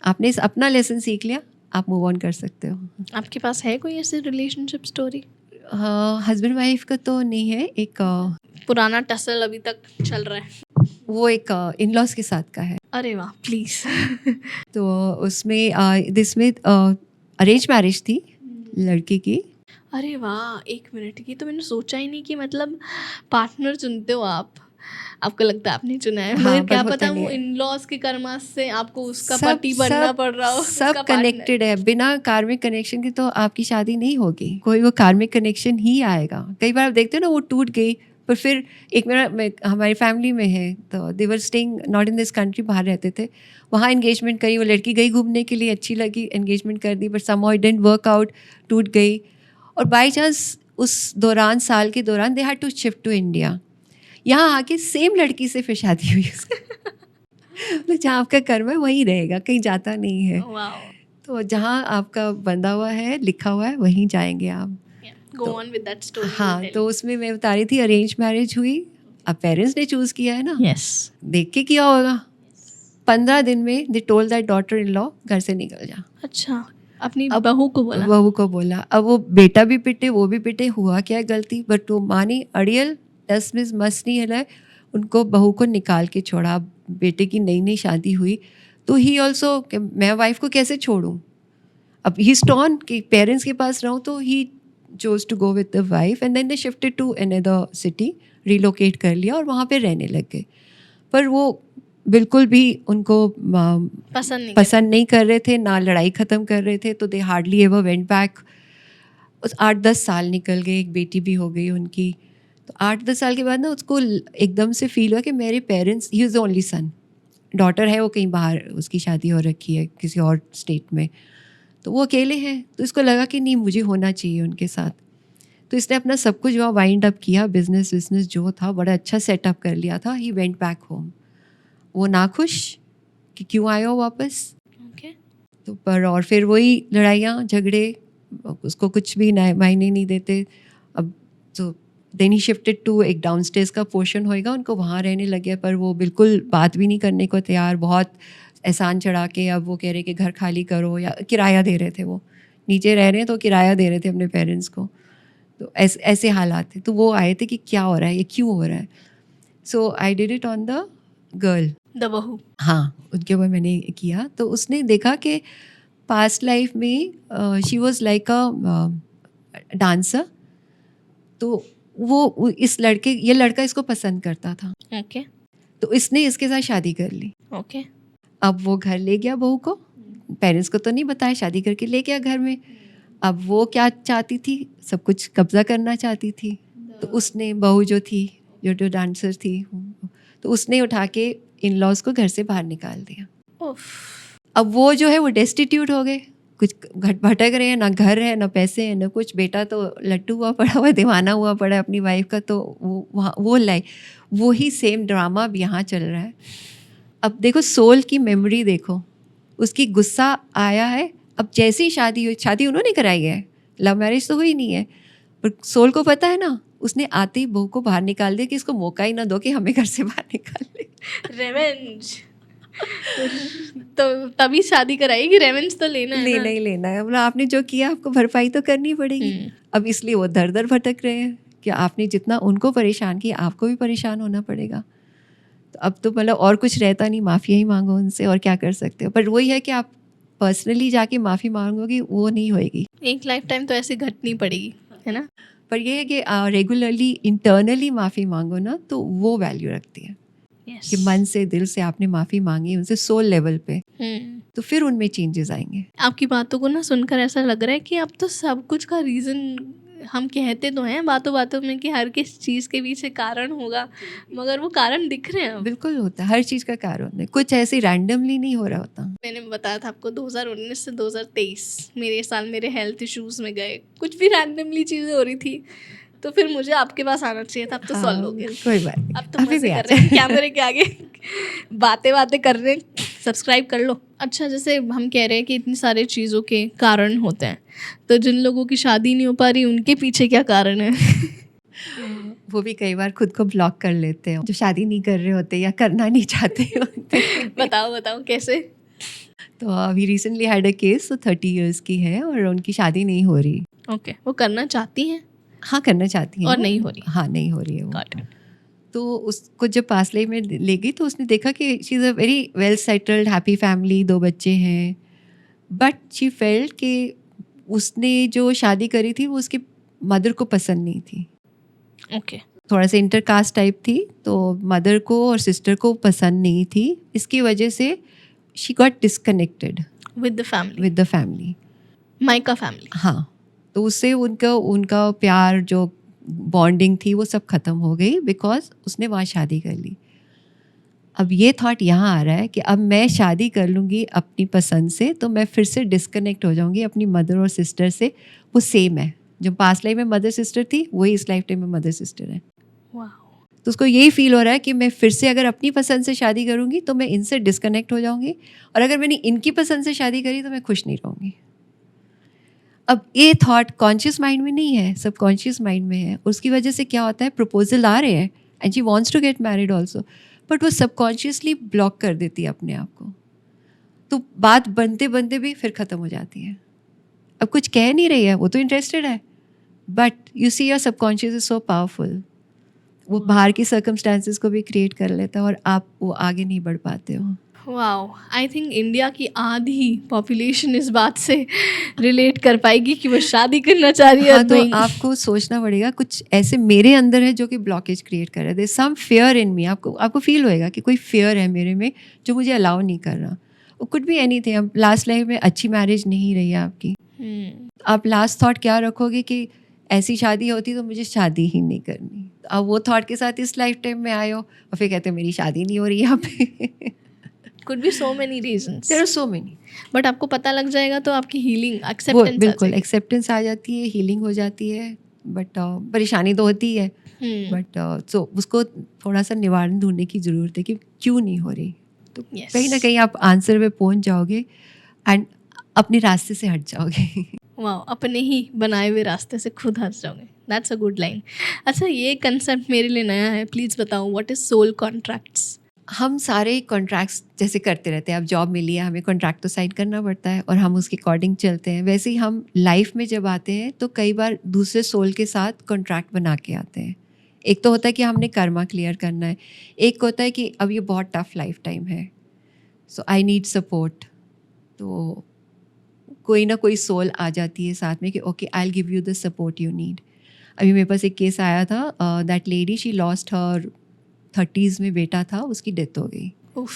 आपने अपना लेसन सीख लिया, आप मूव ऑन कर सकते हो। आपके पास है कोई ऐसी रिलेशनशिप स्टोरी? हस्बैंड वाइफ का तो नहीं है, एक पुराना टसल अभी तक चल रहा है? वो एक इन-लॉज के साथ का है। अरे वाह, प्लीज। तो उसमें जिसमें अरेंज मैरिज थी लड़की की। अरे वाह, 1 मिनट की तो मैंने सोचा ही नहीं कि मतलब पार्टनर चुनते हो आप, आपको लगता है आपने चुना है, हाँ, मगर पर क्या होता पता नहीं वो है। इन लॉज के कर्मा से आपको उसका सब पति बनना सब पड़ रहा हो, सब उसका partner। कनेक्टेड है। बिना कार्मिक कनेक्शन के तो आपकी शादी नहीं होगी, कोई वो कार्मिक कनेक्शन ही आएगा। कई बार आप देखते हो ना, वो टूट गई, पर फिर एक हमारी फैमिली में है, तो they were staying not in this country, बाहर रहते थे, वहाँ एंगेजमेंट करी, वो लड़की गई घूमने के लिए, अच्छी लगी, एंगेजमेंट कर दी, but somehow it didn't work out, टूट गई। और बाई चांस उस दौरान, साल के दौरान, they had to shift to India. यहाँ आके सेम लड़की से फिर शादी हुई उसकी। मतलब जहाँ आपका कर्म है वहीं रहेगा, कहीं जाता नहीं है। वाओ, तो जहाँ आपका बंधा हुआ है, लिखा हुआ है, वहीं जाएंगे आप। Go on with that story. हाँ, तो उसमें मैं बता रही थी, अरेंज मैरिज हुई। अब पेरेंट्स ने चूज़ किया है ना, यस, देख के किया होगा। 15 दिन में they told that daughter in law, घर से निकल जा। अच्छा, अपनी अब बहू को बोला? बहू को बोला। अब वो बेटा भी पिटे, वो भी पिटे, हुआ क्या गलती, बट वो मानी अड़ियल, 10 मिस मस नहीं हिलाए, उनको बहू को निकाल के छोड़ा। बेटे की नई नई शादी हुई, तो ही ऑल्सो, मैं वाइफ को कैसे छोड़ूं। अब ही स्टॉन कि पेरेंट्स के पास रहूं, तो he chose to go with the wife, and then they shifted to another city, relocate कर लिया और वहाँ पे रहने लग गए। पर वो बिल्कुल भी उनको पसंद नहीं कर रहे थे, ना लड़ाई ख़त्म कर रहे थे, तो दे हार्डली एवर वेंट बैक। उस 8-10 साल निकल गए, एक बेटी भी हो गई उनकी। तो 8-10 साल के बाद ना उसको एकदम से फील हुआ कि मेरे parents, he is the only son, daughter है वो कहीं बाहर, उसकी शादी हो रखी है किसी और स्टेट में, तो वो अकेले हैं। तो इसको लगा कि नहीं, मुझे होना चाहिए उनके साथ। तो इसने अपना सब कुछ वहाँ वाइंड अप किया, बिजनेस जो था बड़ा अच्छा सेटअप कर लिया था। He went back home. वो नाखुश कि क्यों आए हो वापस। ओके, तो पर और फिर वही लड़ाइयाँ झगड़े, उसको कुछ भी मायने नहीं देते। अब तो देन ही शिफ्टेड टू एक डाउनस्टेयर्स का पोर्शन होएगा, उनको वहाँ रहने लगे, पर वो बिल्कुल बात भी नहीं करने को तैयार। बहुत एहसान चढ़ा के अब वो कह रहे कि घर खाली करो, या किराया दे रहे थे, वो नीचे रह रहे हैं तो किराया दे रहे थे अपने पेरेंट्स को। तो ऐसे हालात थे। तो वो आए थे कि क्या हो रहा है, ये क्यों हो रहा है। So I did it on the girl, the बहू। हाँ, उनके ऊपर मैंने किया। तो उसने देखा कि पास्ट लाइफ में she was like a dancer, तो वो ये लड़का इसको पसंद करता था। ओके, तो इसने इसके साथ शादी कर ली। ओके, अब वो घर ले गया बहू को, पेरेंट्स को तो नहीं बताया, शादी करके ले गया घर में। अब वो क्या चाहती थी, सब कुछ कब्जा करना चाहती थी। तो उसने, बहू जो थी, जो डांसर थी, तो उसने उठा के इन लॉज को घर से बाहर निकाल दिया। उफ, अब वो जो है वो डेस्टिट्यूट हो गए, कुछ भटक रहे हैं, ना घर है ना पैसे हैं ना कुछ। बेटा तो लट्टू हुआ पड़ा हुआ, दीवाना हुआ पड़ा है अपनी वाइफ का। तो वो वही सेम ड्रामा अब यहाँ चल रहा है। अब देखो, सोल की मेमोरी देखो, उसकी गुस्सा आया है। अब जैसी शादी हुई, शादी उन्होंने कराई है, लव मैरिज तो हुई नहीं है, पर सोल को पता है ना, उसने आते ही बहू को बाहर निकाल दिया कि इसको मौका ही ना दो कि हमें घर से बाहर निकाल ले। रेवेंज। तो तभी शादी कराई कि रेवेंज तो लेना है लेना ही लेना है, मतलब आपने जो किया आपको भरपाई तो करनी पड़ेगी। अब इसलिए वो दर दर भटक रहे हैं कि आपने जितना उनको परेशान किया, आपको भी परेशान होना पड़ेगा। तो अब तो मतलब और कुछ रहता नहीं, माफ़ी ही मांगो उनसे, और क्या कर सकते हो। पर वही है कि आप पर्सनली जाके माफ़ी मांगोगी, वो नहीं होएगी। एक लाइफ टाइम तो ऐसे घटनी पड़ेगी, है ना। पर ये है कि रेगुलरली इंटरनली माफ़ी मांगो ना, तो वो वैल्यू रखती है। Yes. कि मन से, दिल से आपने माफ़ी मांगी उनसे, सोल लेवल पे, तो फिर उनमें चेंजेस आएंगे। आपकी बातों को ना सुनकर ऐसा लग रहा है कि अब तो सब कुछ का रीज़न, हम कहते तो हैं बातों बातों में कि हर किस चीज़ के पीछे कारण होगा, मगर वो कारण दिख रहे हैं अब। बिल्कुल होता है, हर चीज़ का कारण है, कुछ ऐसे रैंडमली नहीं हो रहा होता। मैंने बताया था आपको 2019 से 2023 मेरे साल मेरे हेल्थ इश्यूज़ में गए, कुछ भी रैंडमली चीज़ें हो रही थी। तो फिर मुझे आपके पास आना चाहिए था, अब तो सॉल्व हो गया। कोई बात नहीं, अब तो मजे कर रहे हैं कैमरे के आगे, बातें कर रहे हैं। सब्सक्राइब कर लो। अच्छा, जैसे हम कह रहे हैं कि इतनी सारी चीज़ों के कारण होते हैं, तो जिन लोगों की शादी नहीं हो पा रही उनके पीछे क्या कारण है? वो भी कई बार खुद को ब्लॉक कर लेते हैं, जो शादी नहीं कर रहे होते या करना नहीं चाहते होते। बताओ कैसे? तो अभी रिसेंटली हैड अ केस, तो 30 इयर्स की है और उनकी शादी नहीं हो रही। ओके, वो करना चाहती हैं हाँ, करना चाहती हैं और वो। नहीं हो रही। हाँ, नहीं हो रही है वो। Got it. तो उसको जब पास लाइफ में ले गई तो उसने देखा कि she is a very well settled happy family, 2 बच्चे हैं, बट शी फेल्ट कि उसने जो शादी करी थी वो उसकी मदर को पसंद नहीं थी। ओके। थोड़ा सा इंटरकास्ट टाइप थी, तो मदर को और सिस्टर को पसंद नहीं थी। इसकी वजह से she got disconnected with the with the family, mica family. हाँ। तो उससे उनका उनका प्यार जो बॉन्डिंग थी वो सब ख़त्म हो गई बिकॉज उसने वहाँ शादी कर ली। अब ये थॉट यहाँ आ रहा है कि अब मैं शादी कर लूँगी अपनी पसंद से तो मैं फिर से डिस्कनेक्ट हो जाऊँगी अपनी मदर और सिस्टर से। वो सेम है, जो पास्ट लाइफ में मदर सिस्टर थी वही इस लाइफ टाइम में मदर सिस्टर है। वाओ। तो उसको यही फील हो रहा है कि मैं फिर से अगर अपनी पसंद से शादी करूँगी तो मैं इनसे डिस्कनेक्ट हो जाऊँगी, और अगर मैंने इनकी पसंद से शादी करी तो मैं खुश नहीं रहूँगी। अब ये थॉट कॉन्शियस माइंड में नहीं है, सब कॉन्शियस माइंड में है। उसकी वजह से क्या होता है, प्रपोजल आ रहे हैं and she wants to get married also, but वो सबकॉन्शियसली ब्लॉक कर देती है अपने आप को। तो बात बनते बनते भी फिर ख़त्म हो जाती है। अब कुछ कह नहीं रही है, वो तो इंटरेस्टेड है, but you see your subconscious is so powerful, वो बाहर की सर्कमस्टांसिस को भी क्रिएट कर लेता है और आप वो आगे नहीं बढ़ पाते हो। वाओ, आई थिंक इंडिया की आधी पॉपुलेशन इस बात से रिलेट कर पाएगी कि वो शादी करना चाह रही है। हाँ, तो आपको सोचना पड़ेगा कुछ ऐसे मेरे अंदर है जो कि ब्लॉकेज क्रिएट कर रहा है। सम फियर इन मी, आपको फील होएगा कि कोई फियर है मेरे में जो मुझे अलाउ नहीं कर रहा। वो कुड बी एनीथिंग। अब लास्ट लाइफ में अच्छी मैरिज नहीं रही है आपकी, आप लास्ट थॉट क्या रखोगे कि ऐसी शादी होती तो मुझे शादी ही नहीं करनी। अब वो थॉट के साथ इस लाइफ टाइम में आए हो और फिर कहते हैं मेरी शादी नहीं हो रही यहाँ पे। could be so many reasons. There are so many. But आपको पता लग जाएगा तो आपकी हीलिंग वो एक्सेप्टेंस बिल्कुल एक्सेप्टेंस आ जाती है, हीलिंग हो जाती है, बट परेशानी तो होती है। बट सो उसको थोड़ा सा निवारण ढूंढने की ज़रूरत है कि क्यों नहीं हो रही। तो कहीं ना कहीं आप आंसर पे पहुंच जाओगे एंड अपने रास्ते से हट जाओगे। वाह, अपने ही बनाए हुए रास्ते से खुद हट जाओगे। That's a good line. अच्छा, ये कंसेप्ट मेरे लिए नया है, प्लीज़ बताओ व्हाट इज सोल कॉन्ट्रैक्ट्स। हम सारे कॉन्ट्रैक्ट्स जैसे करते रहते हैं। अब जॉब मिली है, हमें कॉन्ट्रैक्ट तो साइन करना पड़ता है और हम उसके अकॉर्डिंग चलते हैं। वैसे ही हम लाइफ में जब आते हैं तो कई बार दूसरे सोल के साथ कॉन्ट्रैक्ट बना के आते हैं। एक तो होता है कि हमने कर्मा क्लियर करना है, एक होता है कि अब ये बहुत टफ लाइफ टाइम है, सो आई नीड सपोर्ट। तो कोई ना कोई सोल आ जाती है साथ में कि okay I will give you the support you need. अभी मेरे पास एक केस आया था, that lady she lost her 30s में बेटा था, उसकी डेथ हो गई।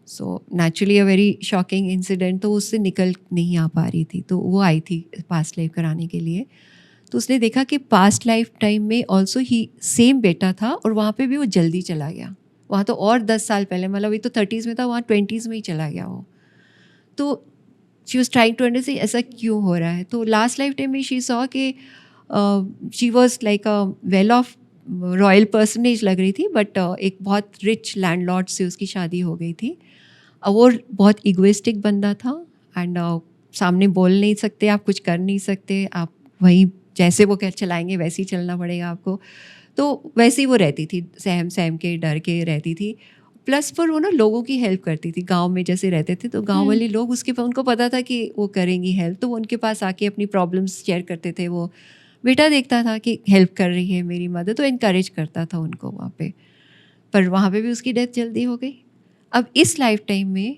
So naturally a very shocking incident. तो उससे निकल नहीं आ पा रही थी, तो वो आई थी पास्ट लाइफ कराने के लिए। तो उसने देखा कि पास्ट लाइफ टाइम में ऑल्सो ही सेम बेटा था और वहाँ पे भी वो जल्दी चला गया। वहाँ तो और 10 साल पहले, मतलब ये तो 30s में था, वहाँ 20s में ही चला गया वो। तो she was trying to understand ऐसा क्यों हो रहा है। तो लास्ट लाइफ टाइम में शी सॉ कि she was like a well off royal personage लग रही थी, बट एक बहुत रिच लैंडलॉर्ड से उसकी शादी हो गई थी। वो बहुत इगोइस्टिक बंदा था एंड सामने बोल नहीं सकते, आप कुछ कर नहीं सकते, आप वहीं जैसे वो चलाएंगे वैसे ही चलना पड़ेगा आपको। तो वैसे ही वो रहती थी, सहम सहम के डर के रहती थी। प्लस पर वो ना लोगों की हेल्प करती थी। गांव में जैसे रहते थे तो गांव वाले लोग उनको पता था कि वो करेंगी हेल्प, तो वो उनके पास आके अपनी प्रॉब्लम्स शेयर करते थे। वो बेटा देखता था कि हेल्प कर रही है मेरी मदर, तो इनकरेज करता था उनको वहाँ पे। पर वहाँ पे भी उसकी डेथ जल्दी हो गई। अब इस लाइफ टाइम में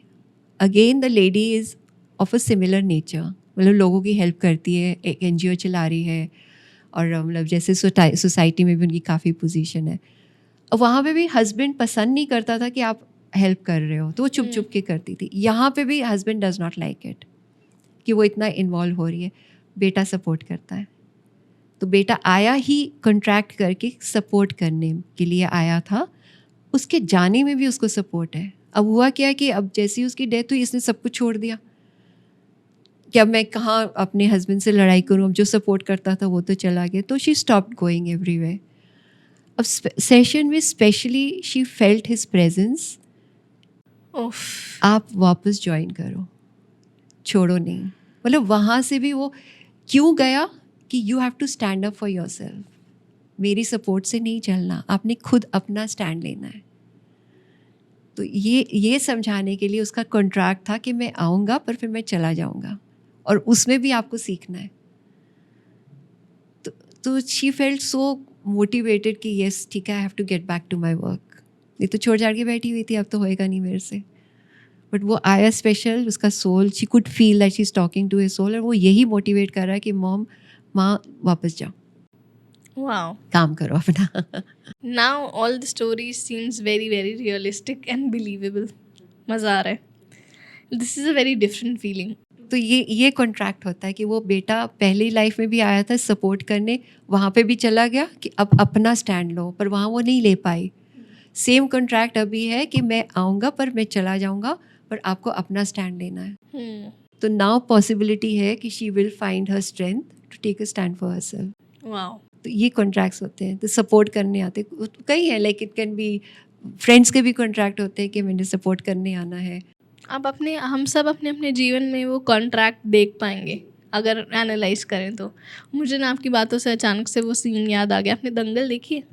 again the lady is of a similar nature, मतलब लोगों की हेल्प करती है, एक NGO चला रही है और मतलब जैसे सोसाइटी में भी उनकी काफ़ी पोजीशन है। और वहाँ पे भी हस्बैंड पसंद नहीं करता था कि आप हेल्प कर रहे हो, तो वो चुप चुप के करती थी। यहाँ पे भी husband does not like it कि वो इतना इन्वॉल्व हो रही है। बेटा सपोर्ट करता है, तो बेटा आया ही कॉन्ट्रैक्ट करके सपोर्ट करने के लिए आया था, उसके जाने में भी उसको सपोर्ट है। अब हुआ क्या कि अब जैसे ही उसकी डेथ हुई इसने सब कुछ छोड़ दिया कि अब मैं कहाँ अपने हस्बैंड से लड़ाई करूँ, अब जो सपोर्ट करता था वो तो चला गया। तो शी स्टॉप्ड गोइंग एवरीवेयर। अब सेशन में specially she felt his presence. आप वापस ज्वाइन करो, छोड़ो नहीं। मतलब वहाँ से भी वो क्यों गया कि you have to stand up for your self. मेरी सपोर्ट से नहीं चलना, आपने खुद अपना स्टैंड लेना है। तो ये समझाने के लिए उसका कॉन्ट्रैक्ट था कि मैं आऊँगा पर फिर मैं चला जाऊँगा, और उसमें भी आपको सीखना है। तो शी फेल्ट सो मोटिवेटेड कि यस ठीक है, I have to get back to my work. नहीं तो छोड़ छाड़ के बैठी हुई थी, अब तो होएगा नहीं मेरे से। बट वो आया स्पेशल, उसका soul, she could feel that she is talking to his soul, और वो यही मोटिवेट कर रहा है कि माँ वापस जाओ, वाओ। काम करो अपना। Now all the story seems very very realistic and believable. मज़ा आ रहा है। This is a very different feeling. तो ये कॉन्ट्रैक्ट होता है कि वो बेटा पहली लाइफ में भी आया था सपोर्ट करने, वहाँ पे भी चला गया कि अब अपना स्टैंड लो, पर वहाँ वो नहीं ले पाई। सेम कॉन्ट्रैक्ट अभी है कि मैं आऊँगा पर मैं चला जाऊँगा, पर आपको अपना स्टैंड लेना है। तो नाउ पॉसिबिलिटी है कि she will find her strength to take a stand for herself. Wow. तो ये कॉन्ट्रैक्ट्स होते हैं, तो सपोर्ट करने आते कई हैं, like it can be friends के भी कॉन्ट्रैक्ट होते हैं कि मैंने सपोर्ट करने आना है। अब हम सब अपने अपने जीवन में वो कॉन्ट्रैक्ट देख पाएंगे अगर एनालाइज करें तो। मुझे ना आपकी बातों से अचानक से वो सीन याद आ गया। आपने दंगल देखी है?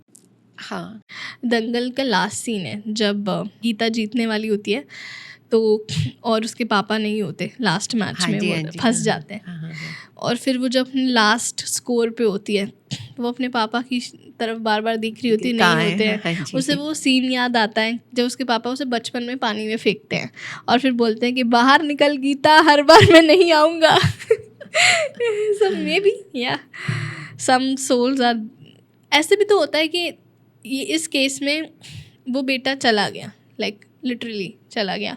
हाँ, दंगल का लास्ट सीन है जब गीता जीतने वाली होती है तो, और उसके पापा नहीं होते लास्ट मैच हाँ में, जी, वो हाँ जी, फंस हाँ, जाते हैं। हाँ, हाँ, हाँ। और फिर वो जब लास्ट स्कोर पे होती है, वो अपने पापा की तरफ बार बार देख रही होती है, कहाँ नहीं है? होते हाँ हैं। जी। उसे वो सीन याद आता है जब उसके पापा उसे बचपन में पानी में फेंकते हैं और फिर बोलते हैं कि बाहर निकल गीता, हर बार मैं नहीं आऊँगा। सब मे बी या सम सोल्स आर। ऐसे भी तो होता है कि ये इस केस में वो बेटा चला गया, लाइक लिटरली चला गया,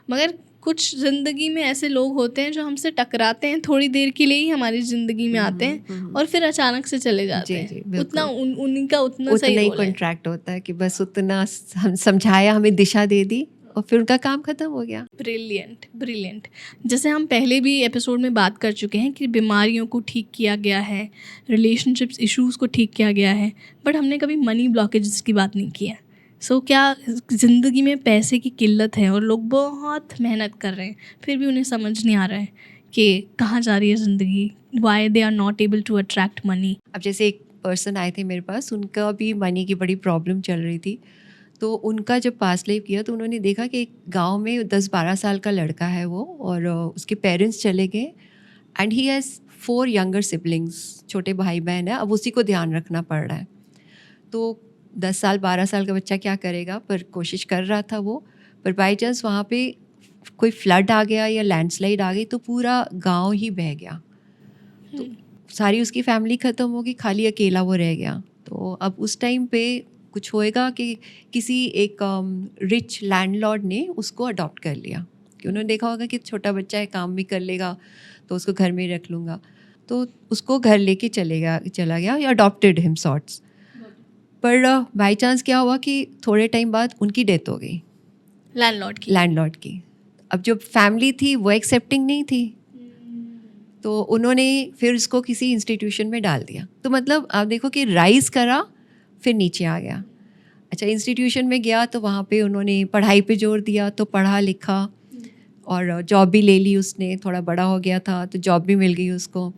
मगर कुछ ज़िंदगी में ऐसे लोग होते हैं जो हमसे टकराते हैं, थोड़ी देर के लिए ही हमारी ज़िंदगी में आते हैं और फिर अचानक से चले जाते जी, हैं। जी, बिल्कुल। उतना उन्हीं का उतना सही उतना ही रोल है। कॉन्ट्रैक्ट होता है कि बस उतना हम समझाया, हमें दिशा दे दी और फिर उनका काम खत्म हो गया। Brilliant brilliant. जैसे हम पहले भी एपिसोड में बात कर चुके हैं कि बीमारियों को ठीक किया गया है, रिलेशनशिप्स इश्यूज़ को ठीक किया गया है, बट हमने कभी मनी ब्लॉकेजेस की बात नहीं की है। सो क्या ज़िंदगी में पैसे की किल्लत है और लोग बहुत मेहनत कर रहे हैं फिर भी उन्हें समझ नहीं आ रहा है कि कहाँ जा रही है ज़िंदगी, why they are not able to attract money. अब जैसे एक पर्सन आए थे मेरे पास, उनका भी मनी की बड़ी प्रॉब्लम चल रही थी। तो उनका जब पास लाइफ किया तो उन्होंने देखा कि एक गांव में 10-12 साल का लड़का है वो, और उसके पेरेंट्स चले गए and he has 4 younger siblings, छोटे भाई बहन है। अब उसी को ध्यान रखना पड़ रहा है। तो 10 साल 12 साल का बच्चा क्या करेगा, पर कोशिश कर रहा था वो। पर बाई चांस वहाँ पे कोई फ्लड आ गया या लैंडस्लाइड आ गई तो पूरा गांव ही बह गया। तो सारी उसकी फैमिली ख़त्म होगी, खाली अकेला वो रह गया। तो अब उस टाइम पे कुछ होएगा कि किसी एक रिच लैंडलॉर्ड ने उसको अडॉप्ट कर लिया, कि उन्होंने देखा होगा कि छोटा बच्चा है, काम भी कर लेगा, तो उसको घर में ही रख लूँगा। तो उसको घर लेके चला गया, या अडॉप्टेड हिम सॉर्ट्स। पर बाई चांस क्या हुआ कि थोड़े टाइम बाद उनकी डेथ हो गई, लैंडलॉर्ड की। अब जो फैमिली थी वो एक्सेप्टिंग नहीं थी, तो उन्होंने फिर उसको किसी इंस्टीट्यूशन में डाल दिया। तो मतलब आप देखो कि राइज करा फिर नीचे आ गया। अच्छा, इंस्टीट्यूशन में गया तो वहाँ पे उन्होंने पढ़ाई पे जोर दिया, तो पढ़ा लिखा और जॉब भी ले ली उसने, थोड़ा बड़ा हो गया था तो जॉब भी मिल गई उसको।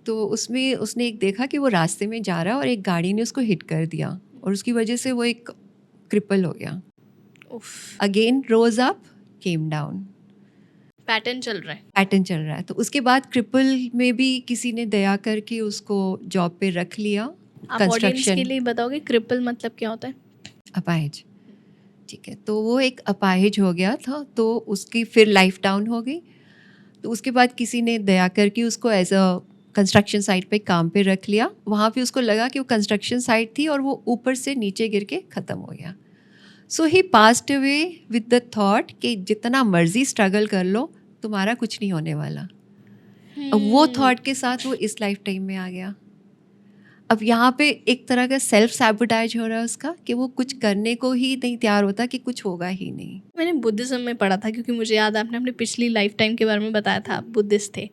तो उसमें उसने एक देखा कि वो रास्ते में जा रहा है और एक गाड़ी ने उसको हिट कर दिया और उसकी वजह से वो एक क्रिपल हो गया। अगेन रोज अप केम डाउन, पैटर्न चल रहा है। तो उसके बाद क्रिपल में भी किसी ने दया करके उसको जॉब पे रख लिया। आप ऑडियंस के लिए बताओगे क्रिपल मतलब क्या होता है? अपाहिज, ठीक है। तो वो एक अपाहिज हो गया था, तो उसकी फिर लाइफ डाउन हो गई। तो उसके बाद किसी ने दया करके उसको एज अ कंस्ट्रक्शन साइट पे काम पे रख लिया। वहाँ पे उसको लगा कि वो कंस्ट्रक्शन साइट थी और वो ऊपर से नीचे गिर के ख़त्म हो गया। So he passed away with the thought कि जितना मर्जी स्ट्रगल कर लो, तुम्हारा कुछ नहीं होने वाला। अब वो थॉट के साथ वो इस लाइफ टाइम में आ गया। अब यहाँ पे एक तरह का सेल्फ सैबोटाइज हो रहा है उसका, कि वो कुछ करने को ही नहीं तैयार होता कि कुछ होगा ही नहीं। मैंने बुद्धिज़्म में पढ़ा था, क्योंकि मुझे याद है आपने अपनी पिछली लाइफ टाइम के बारे में बताया था, आप बुद्धिस्ट थे,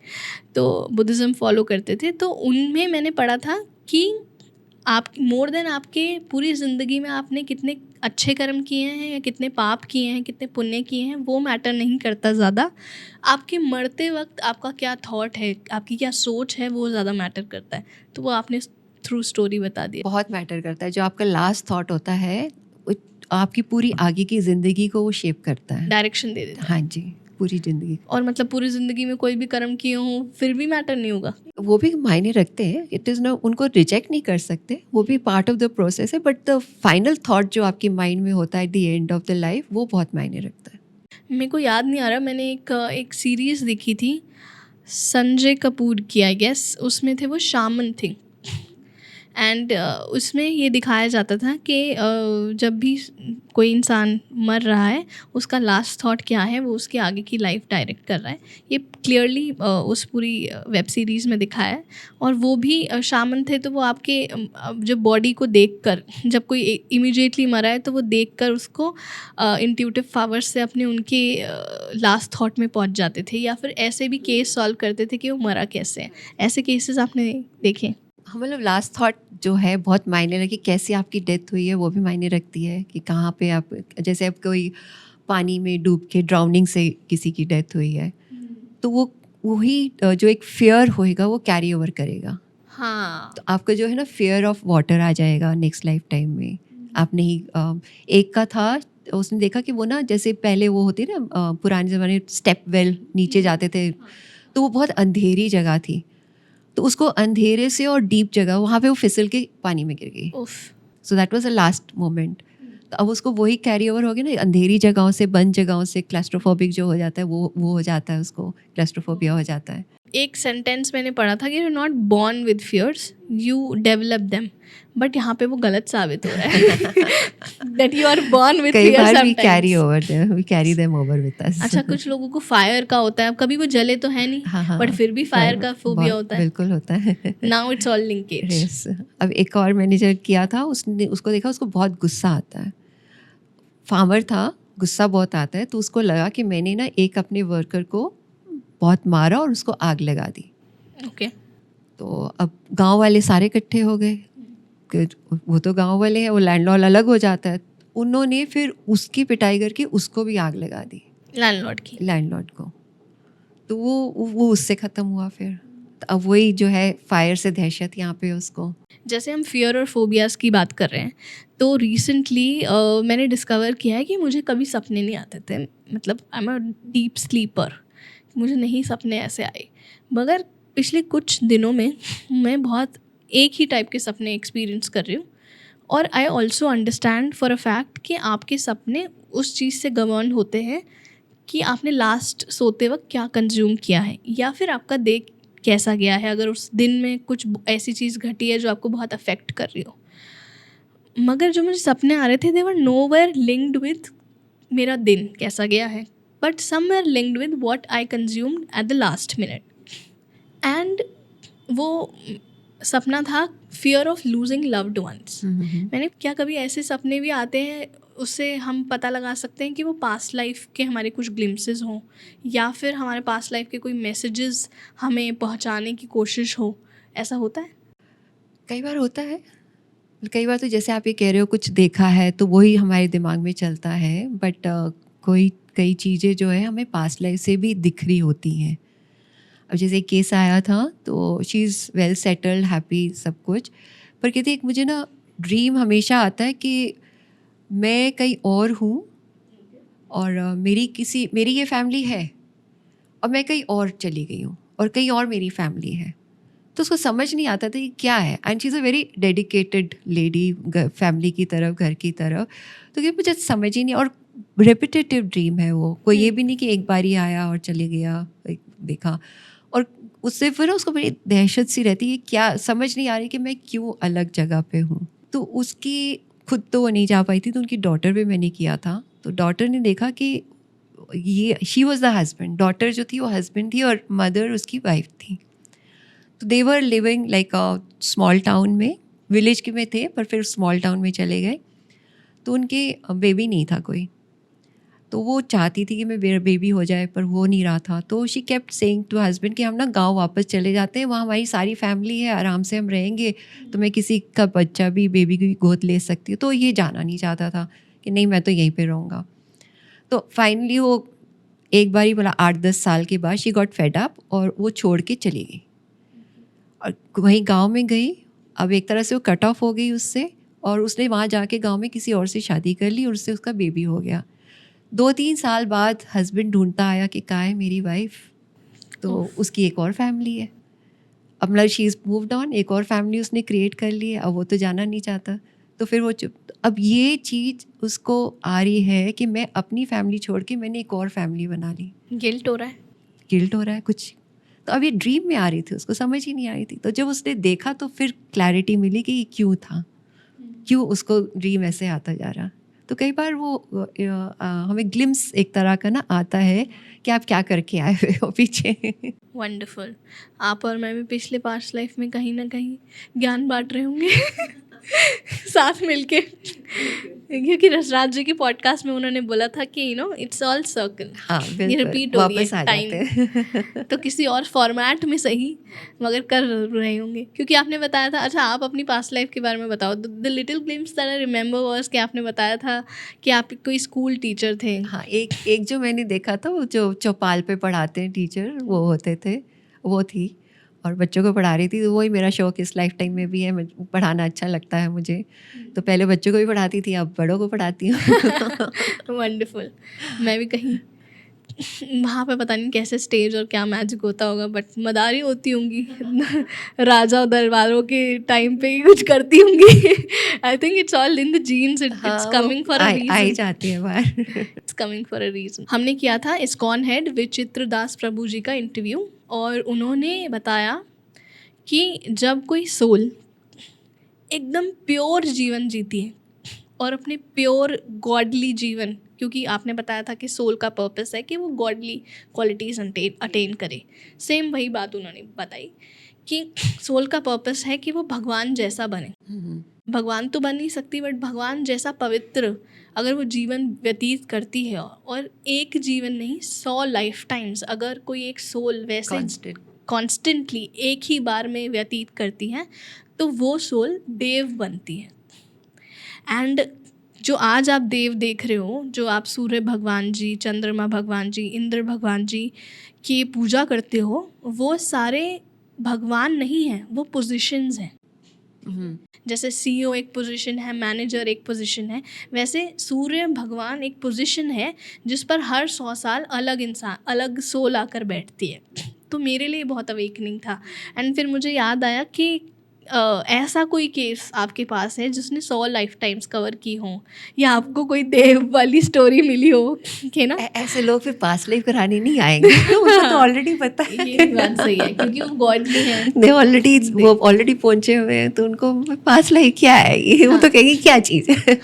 तो बुद्धिज़्म फॉलो करते थे। तो उनमें मैंने पढ़ा था कि आप मोर देन आपके पूरी ज़िंदगी में आपने कितने अच्छे कर्म किए हैं या कितने पाप किए हैं, कितने पुण्य किए हैं, वो मैटर नहीं करता ज़्यादा। आपके मरते वक्त आपका क्या थॉट है, आपकी क्या सोच है, वो ज़्यादा मैटर करता है। तो वो आपने थ्रू स्टोरी बता दिया। बहुत मैटर करता है। जो आपका लास्ट थॉट होता है वो आपकी पूरी आगे की ज़िंदगी को वो शेप करता है, डायरेक्शन दे देता है। हाँ जी। पूरी ज़िंदगी। और मतलब पूरी ज़िंदगी में कोई भी कर्म किए हों फिर भी मैटर नहीं होगा? वो भी मायने रखते हैं, इट इज़ नो, उनको रिजेक्ट नहीं कर सकते, वो भी पार्ट ऑफ द प्रोसेस है, बट द फाइनल थॉट जो आपके माइंड में होता है at the end of the life, वो बहुत मायने रखता है। मेरे को याद नहीं आ रहा, मैंने एक सीरीज़ देखी थी संजय कपूर की, आई गेस उसमें थे वो शामन थे। एंड उसमें ये दिखाया जाता था कि जब भी कोई इंसान मर रहा है उसका लास्ट थॉट क्या है, वो उसके आगे की लाइफ डायरेक्ट कर रहा है। ये क्लियरली उस पूरी वेब सीरीज़ में दिखाया है। और वो भी शामन थे, तो वो आपके जब बॉडी को देखकर, जब कोई इमीडिएटली मरा है तो वो देखकर उसको इंट्यूटिव पावर से अपने उनके लास्ट थॉट में पहुंच जाते थे, या फिर ऐसे भी केस सॉल्व करते थे कि वो मरा कैसे है। ऐसे केसेस आपने देखे? हाँ, मतलब लास्ट थॉट जो है बहुत मायने रखी, कैसे आपकी डेथ हुई है वो भी मायने रखती है, कि कहाँ पे आप, जैसे अब कोई पानी में डूब के ड्राउनिंग से किसी की डेथ हुई है, तो वो वही जो एक फियर होएगा वो कैरी ओवर करेगा। हाँ, तो आपका जो है ना फियर ऑफ वाटर आ जाएगा नेक्स्ट लाइफ टाइम में। आप नहीं, एक का था, उसने देखा कि वो ना, जैसे पहले वो होती है ना पुराने ज़माने स्टेप वेल नीचे जाते थे, तो वो बहुत अंधेरी जगह थी, तो उसको अंधेरे से और डीप जगह, वहाँ पे वो फिसल के पानी में गिर गई। उफ, so that was a last moment. तो अब उसको वही कैरी ओवर हो गया ना, अंधेरी जगहों से, बंद जगहों से क्लैस्ट्रोफोबिक जो हो जाता है वो हो जाता है, उसको क्लैस्ट्रोफोबिया हो जाता है। एक सेंटेंस मैंने पढ़ा था कि you not born with fears, you develop them. But यहाँ पे वो गलत साबित हो रहा है that you are born with कई फियर बार we carry sometimes. Over them, we carry them over with us. अच्छा, कुछ लोगों को फायर का होता है, अब कभी वो जले तो है नहीं, हाँ हाँ, बट फिर भी फायर का फोबिया बहुत होता है। बिल्कुल होता है। Now it's all linkage. Yes. अब एक और मैनेजर किया था, उसने उसको देखा, उसको बहुत गुस्सा आता है, फार्मर था, गुस्सा बहुत आता है, तो उसको लगा कि मैंने ना एक अपने वर्कर को बहुत मारा और उसको आग लगा दी। ओके, तो अब गांव वाले सारे इकट्ठे हो गए, कि वो तो गांव वाले हैं, वो लैंडलॉर्ड अलग हो जाता है, उन्होंने फिर उसकी पिटाई करके उसको भी आग लगा दी, लैंडलॉर्ड की। लैंडलॉर्ड को। तो वो उससे ख़त्म हुआ फिर। तो अब वही जो है फायर से दहशत यहाँ पे उसको। जैसे हम फियर और फोबियाज की बात कर रहे हैं, तो रिसेंटली मैंने डिस्कवर किया है कि मुझे कभी सपने नहीं आते थे। मतलब I am a deep sleeper, मुझे नहीं सपने ऐसे आए। मगर पिछले कुछ दिनों में मैं बहुत एक ही टाइप के सपने एक्सपीरियंस कर रही हूँ। और I also understand for a fact कि आपके सपने उस चीज़ से गवर्न होते हैं कि आपने लास्ट सोते वक्त क्या कंज्यूम किया है, या फिर आपका डे कैसा गया है, अगर उस दिन में कुछ ऐसी चीज़ घटी है जो आपको बहुत अफेक्ट कर रही हो। मगर जो मुझे सपने आ रहे थे, दे वर नोवेयर लिंक्ड विद मेरा दिन कैसा गया है, but somewhere linked with what I consumed at the last minute. And वो सपना था fear of losing loved ones. मैंने, क्या कभी ऐसे सपने भी आते हैं, उससे हम पता लगा सकते हैं कि वो पास्ट लाइफ के हमारे कुछ ग्लिम्सेस हों, या फिर हमारे पास्ट लाइफ के कोई मैसेजेस हमें पहुंचाने की कोशिश हो? ऐसा होता है? कई बार होता है, कई बार तो जैसे आप ये कह रहे हो कुछ देखा है तो वही हमारे दिमाग में चलता है, बट कई चीज़ें जो है हमें पास्ट लाइफ से भी दिख रही होती हैं। अब जैसे एक केस आया था, तो she is well settled, happy, सब कुछ, पर कहती एक मुझे ना ड्रीम हमेशा आता है कि मैं कहीं और हूँ, और मेरी ये फैमिली है और मैं कहीं और चली गई हूँ और कहीं और मेरी फैमिली है। तो उसको समझ नहीं आता था ये क्या है, and she is a very dedicated lady, family की तरफ, घर की तरफ। तो कि मुझे समझ ही नहीं, और रेपिटेटिव ड्रीम है वो, कोई ये भी नहीं कि एक बार ही आया और चले गया, देखा, और उससे फिर उसको बड़ी दहशत सी रहती है, क्या समझ नहीं आ रही कि मैं क्यों अलग जगह पे हूँ। तो उसकी खुद तो वो नहीं जा पाई थी, तो उनकी डॉटर पे मैंने किया था। तो डॉटर ने देखा कि ये she was the husband, daughter जो थी वो हस्बैंड थी और मदर उसकी वाइफ थी। तो they were living like a small town में, विलेज के में थे पर फिर स्मॉल टाउन में चले गए। तो उनके बेबी नहीं था कोई, तो वो चाहती थी कि मैं बेबी हो जाए, पर हो नहीं रहा था। तो she kept saying to husband कि हम ना गांव वापस चले जाते हैं, वहाँ हमारी सारी फैमिली है, आराम से हम रहेंगे, तो मैं किसी का बच्चा भी, बेबी की गोद ले सकती हूँ। तो ये जाना नहीं चाहता था कि नहीं मैं तो यहीं पे रहूँगा। तो फाइनली वो एक बार ही बोला, 8-10 साल के बाद शी गॉट फेड अप और वो छोड़ के चली गई और वहीं गांव में गई। अब एक तरह से वो कट ऑफ हो गई उससे, और उसने वहाँ जाके गांव में किसी और से शादी कर ली और उससे उसका बेबी हो गया। 2-3 साल बाद हस्बैंड ढूंढता आया कि कहाँ है मेरी वाइफ, तो उसकी एक और फैमिली है। अब मतलब शी इज़ मूव्ड ऑन, एक और फैमिली उसने क्रिएट कर ली है, अब वो तो जाना नहीं चाहता, तो फिर वो चुप। अब ये चीज़ उसको आ रही है कि मैं अपनी फैमिली छोड़ के मैंने एक और फैमिली बना ली, गिल्ट हो रहा है। गिल्ट हो रहा है कुछ। तो अब ये ड्रीम में आ रही थी, उसको समझ ही नहीं आ रही थी। तो जब उसने देखा तो फिर क्लैरिटी मिली कि ये क्यों था, क्यों उसको ड्रीम ऐसे आता जा रहा। तो कई बार वो हमें ग्लिम्स एक तरह का ना आता है कि आप क्या करके आए हुए हो पीछे। वंडरफुल। आप और मैं भी पिछले पास्ट लाइफ में कहीं ना कहीं ज्ञान बांट रहे होंगे साथ मिलके, क्योंकि रसराज जी की पॉडकास्ट में उन्होंने बोला था कि इट्स ऑल सर्कल। हाँ ये बिल्कुल, रिपीट हो रही वापस है आ टाइम, जाते हैं। तो किसी और फॉर्मेट में सही मगर कर रहे होंगे। क्योंकि आपने बताया था, अच्छा आप अपनी पास्ट लाइफ के बारे में बताओ। The little glimpse that I remember was कि आपने बताया था कि आप कोई स्कूल टीचर थे। हाँ, एक जो मैंने देखा था, वो जो चौपाल पे पढ़ाते हैं टीचर, वो होते थे, वो थी, और बच्चों को पढ़ा रही थी। तो वही मेरा शौक इस लाइफ टाइम में भी है, पढ़ाना अच्छा लगता है मुझे। तो पहले बच्चों को भी पढ़ाती थी, अब बड़ों को पढ़ाती हूँ। वंडरफुल। मैं भी कहीं वहाँ पे पता नहीं कैसे स्टेज और क्या मैजिक होता होगा, बट मदारी होती होंगी राजा और दरबारों के टाइम पे ही कुछ करती होंगी। I think it's all in the genes, it's coming for a I reason. जाती है बाहर। It's coming for a reason. हमने किया था इस्कॉन हेड विचित्र दास प्रभु जी का इंटरव्यू, और उन्होंने बताया कि जब कोई सोल एकदम प्योर जीवन जीती है और अपने प्योर गॉडली जीवन, क्योंकि आपने बताया था कि सोल का पर्पस है कि वो गॉडली क्वालिटीज़ अटेन करे, सेम वही बात उन्होंने बताई कि सोल का पर्पस है कि वो भगवान जैसा बने। भगवान तो बन नहीं सकती, बट भगवान जैसा पवित्र अगर वो जीवन व्यतीत करती है, और एक जीवन नहीं 100 लाइफ टाइम्स अगर कोई एक सोल वैसे कॉन्स्टेंटली एक ही बार में व्यतीत करती है, तो वो सोल देव बनती है। एंड जो आज आप देव देख रहे हो, जो आप सूर्य भगवान जी, चंद्रमा भगवान जी, इंद्र भगवान जी की पूजा करते हो, वो सारे भगवान नहीं हैं, वो पोजीशंस हैं। जैसे CEO एक पोजीशन है, मैनेजर एक पोजीशन है, वैसे सूर्य भगवान एक पोजीशन है जिस पर हर 100 साल अलग इंसान, अलग सोल आकर बैठती है। तो मेरे लिए बहुत अवेकनिंग था। एंड फिर मुझे याद आया कि ऐसा कोई केस आपके पास है जिसने 100 लाइफ टाइम्स कवर की हो, या आपको कोई देव वाली स्टोरी मिली हो कि ना ऐसे लोग फिर पास लाइफ कराने नहीं आएंगे। उनको तो ऑलरेडी पता है। ये भी बात सही है, क्योंकि वो गॉडली हैं। वो ऑलरेडी पहुंचे हुए हैं, तो उनको पास लाइफ क्या है ये, वो तो कहेंगे क्या चीज़ है।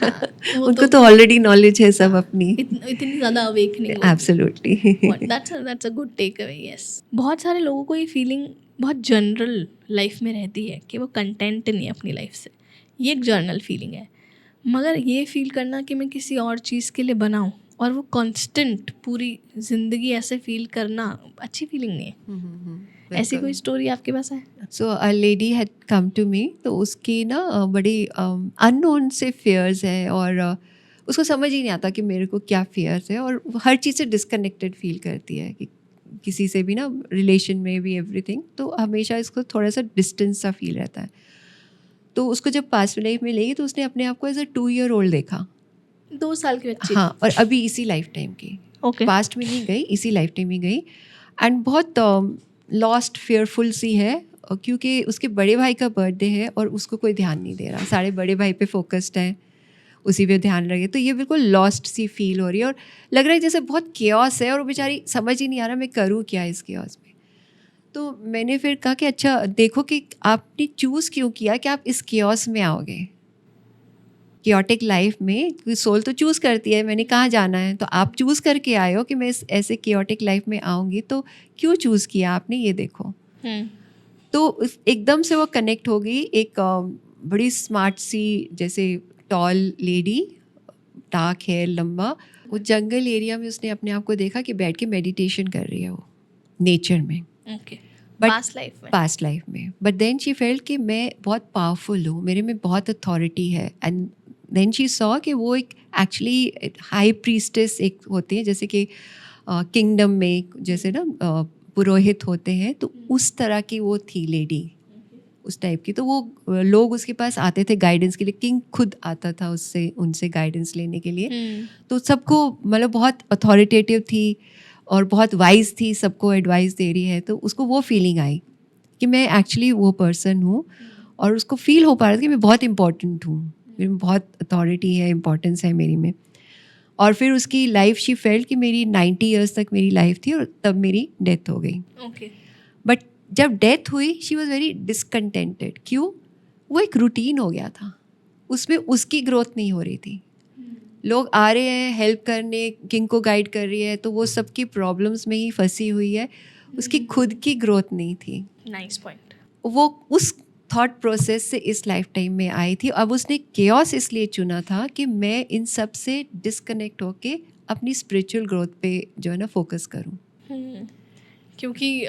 उनको तो ऑलरेडी नॉलेज है सब अपनी। इतनी ज़्यादा awakening. Absolutely. That's a good take away. Yes, बहुत सारे लोगों को ये फीलिंग बहुत जनरल लाइफ में रहती है कि वो कंटेंट नहीं है अपनी लाइफ से। ये एक जर्नल फीलिंग है, मगर ये फील करना कि मैं किसी और चीज़ के लिए बनाऊँ और वो कांस्टेंट पूरी ज़िंदगी ऐसे फील करना अच्छी फीलिंग नहीं है। ऐसी कोई स्टोरी आपके पास है? So a lady had come to me, तो उसकी ना बड़ी अननोन से फियर्स है, और उसको समझ ही नहीं आता कि मेरे को क्या फियर्स है, और हर चीज़ से डिस्कनेक्टेड फील करती है, कि किसी से भी ना, रिलेशन में भी, एवरीथिंग। तो हमेशा इसको थोड़ा सा डिस्टेंस सा फील रहता है। तो उसको जब पास्ट लाइफ में लेगी, तो उसने अपने आप को एज अ 2-year-old देखा। 2 साल की बच्ची? हाँ, और अभी इसी लाइफ टाइम की, ओके। पास्ट में नहीं गई, इसी लाइफ टाइम में गई। एंड बहुत लॉस्ट फेयरफुल सी है, क्योंकि उसके बड़े भाई का बर्थडे है और उसको कोई ध्यान नहीं दे रहा, सारे बड़े भाई पे फोकस्ड है, उसी पे ध्यान लगे। तो ये बिल्कुल लॉस्ट सी फील हो रही है, और लग रहा है जैसे बहुत केओस है, और वो बेचारी समझ ही नहीं आ रहा मैं करूँ क्या इस केओस में। तो मैंने फिर कहा कि अच्छा देखो कि आपने चूज़ क्यों किया कि आप इस केओस में आओगे। केओटिक लाइफ में सोल तो चूज़ करती है मैंने कहाँ जाना है, तो आप चूज़ करके आए हो कि मैं इस ऐसे केओटिक लाइफ में आऊँगी, तो क्यों चूज़ किया आपने, ये देखो। तो एकदम से वो कनेक्ट हो गई। एक बड़ी स्मार्ट सी, जैसे टॉल लेडी, डार्क हेयर, लंबा, वो जंगल एरिया में उसने अपने आप को देखा कि बैठ के मेडिटेशन कर रही है वो नेचर में। ओके। But पास्ट लाइफ में। बट देन शी फेल्ट कि मैं बहुत पावरफुल हूँ, मेरे में बहुत अथॉरिटी है। एंड देन शी सॉ कि वो एक एक्चुअली हाई प्रीस्टेस एक होती है, जैसे कि किंगडम में जैसे ना पुरोहित होते हैं, तो उस तरह की वो थी लेडी। उस टाइप की। तो वो लोग उसके पास आते थे गाइडेंस के लिए, किंग खुद आता था उससे उनसे गाइडेंस लेने के लिए। तो सबको मतलब बहुत अथॉरिटेटिव थी और बहुत वाइज थी, सबको एडवाइस दे रही है। तो उसको वो फीलिंग आई कि मैं एक्चुअली वो पर्सन हूँ, और उसको फील हो पा रहा था कि मैं बहुत इंपॉर्टेंट हूँ, मेरे में बहुत अथॉरिटी है, इम्पोर्टेंस है मेरी में। और फिर उसकी लाइफ शी फेल्ट कि मेरी 90 ईयर्स तक मेरी लाइफ थी और तब मेरी डेथ हो गई। ओके। बट जब डेथ हुई शी वॉज वेरी डिसकंटेंटेड। क्यों? वो एक रूटीन हो गया था, उसमें उसकी ग्रोथ नहीं हो रही थी। लोग आ रहे हैं हेल्प करने, किंग को गाइड कर रही है, तो वो सबकी प्रॉब्लम्स में ही फंसी हुई है, उसकी खुद की ग्रोथ नहीं थी। Nice point. वो उस थॉट प्रोसेस से इस लाइफ टाइम में आई थी। अब उसने केओस इसलिए चुना था कि मैं इन सब से डिस्कनेक्ट होके अपनी स्पिरिचुअल ग्रोथ पे जो है ना फोकस करूं। क्योंकि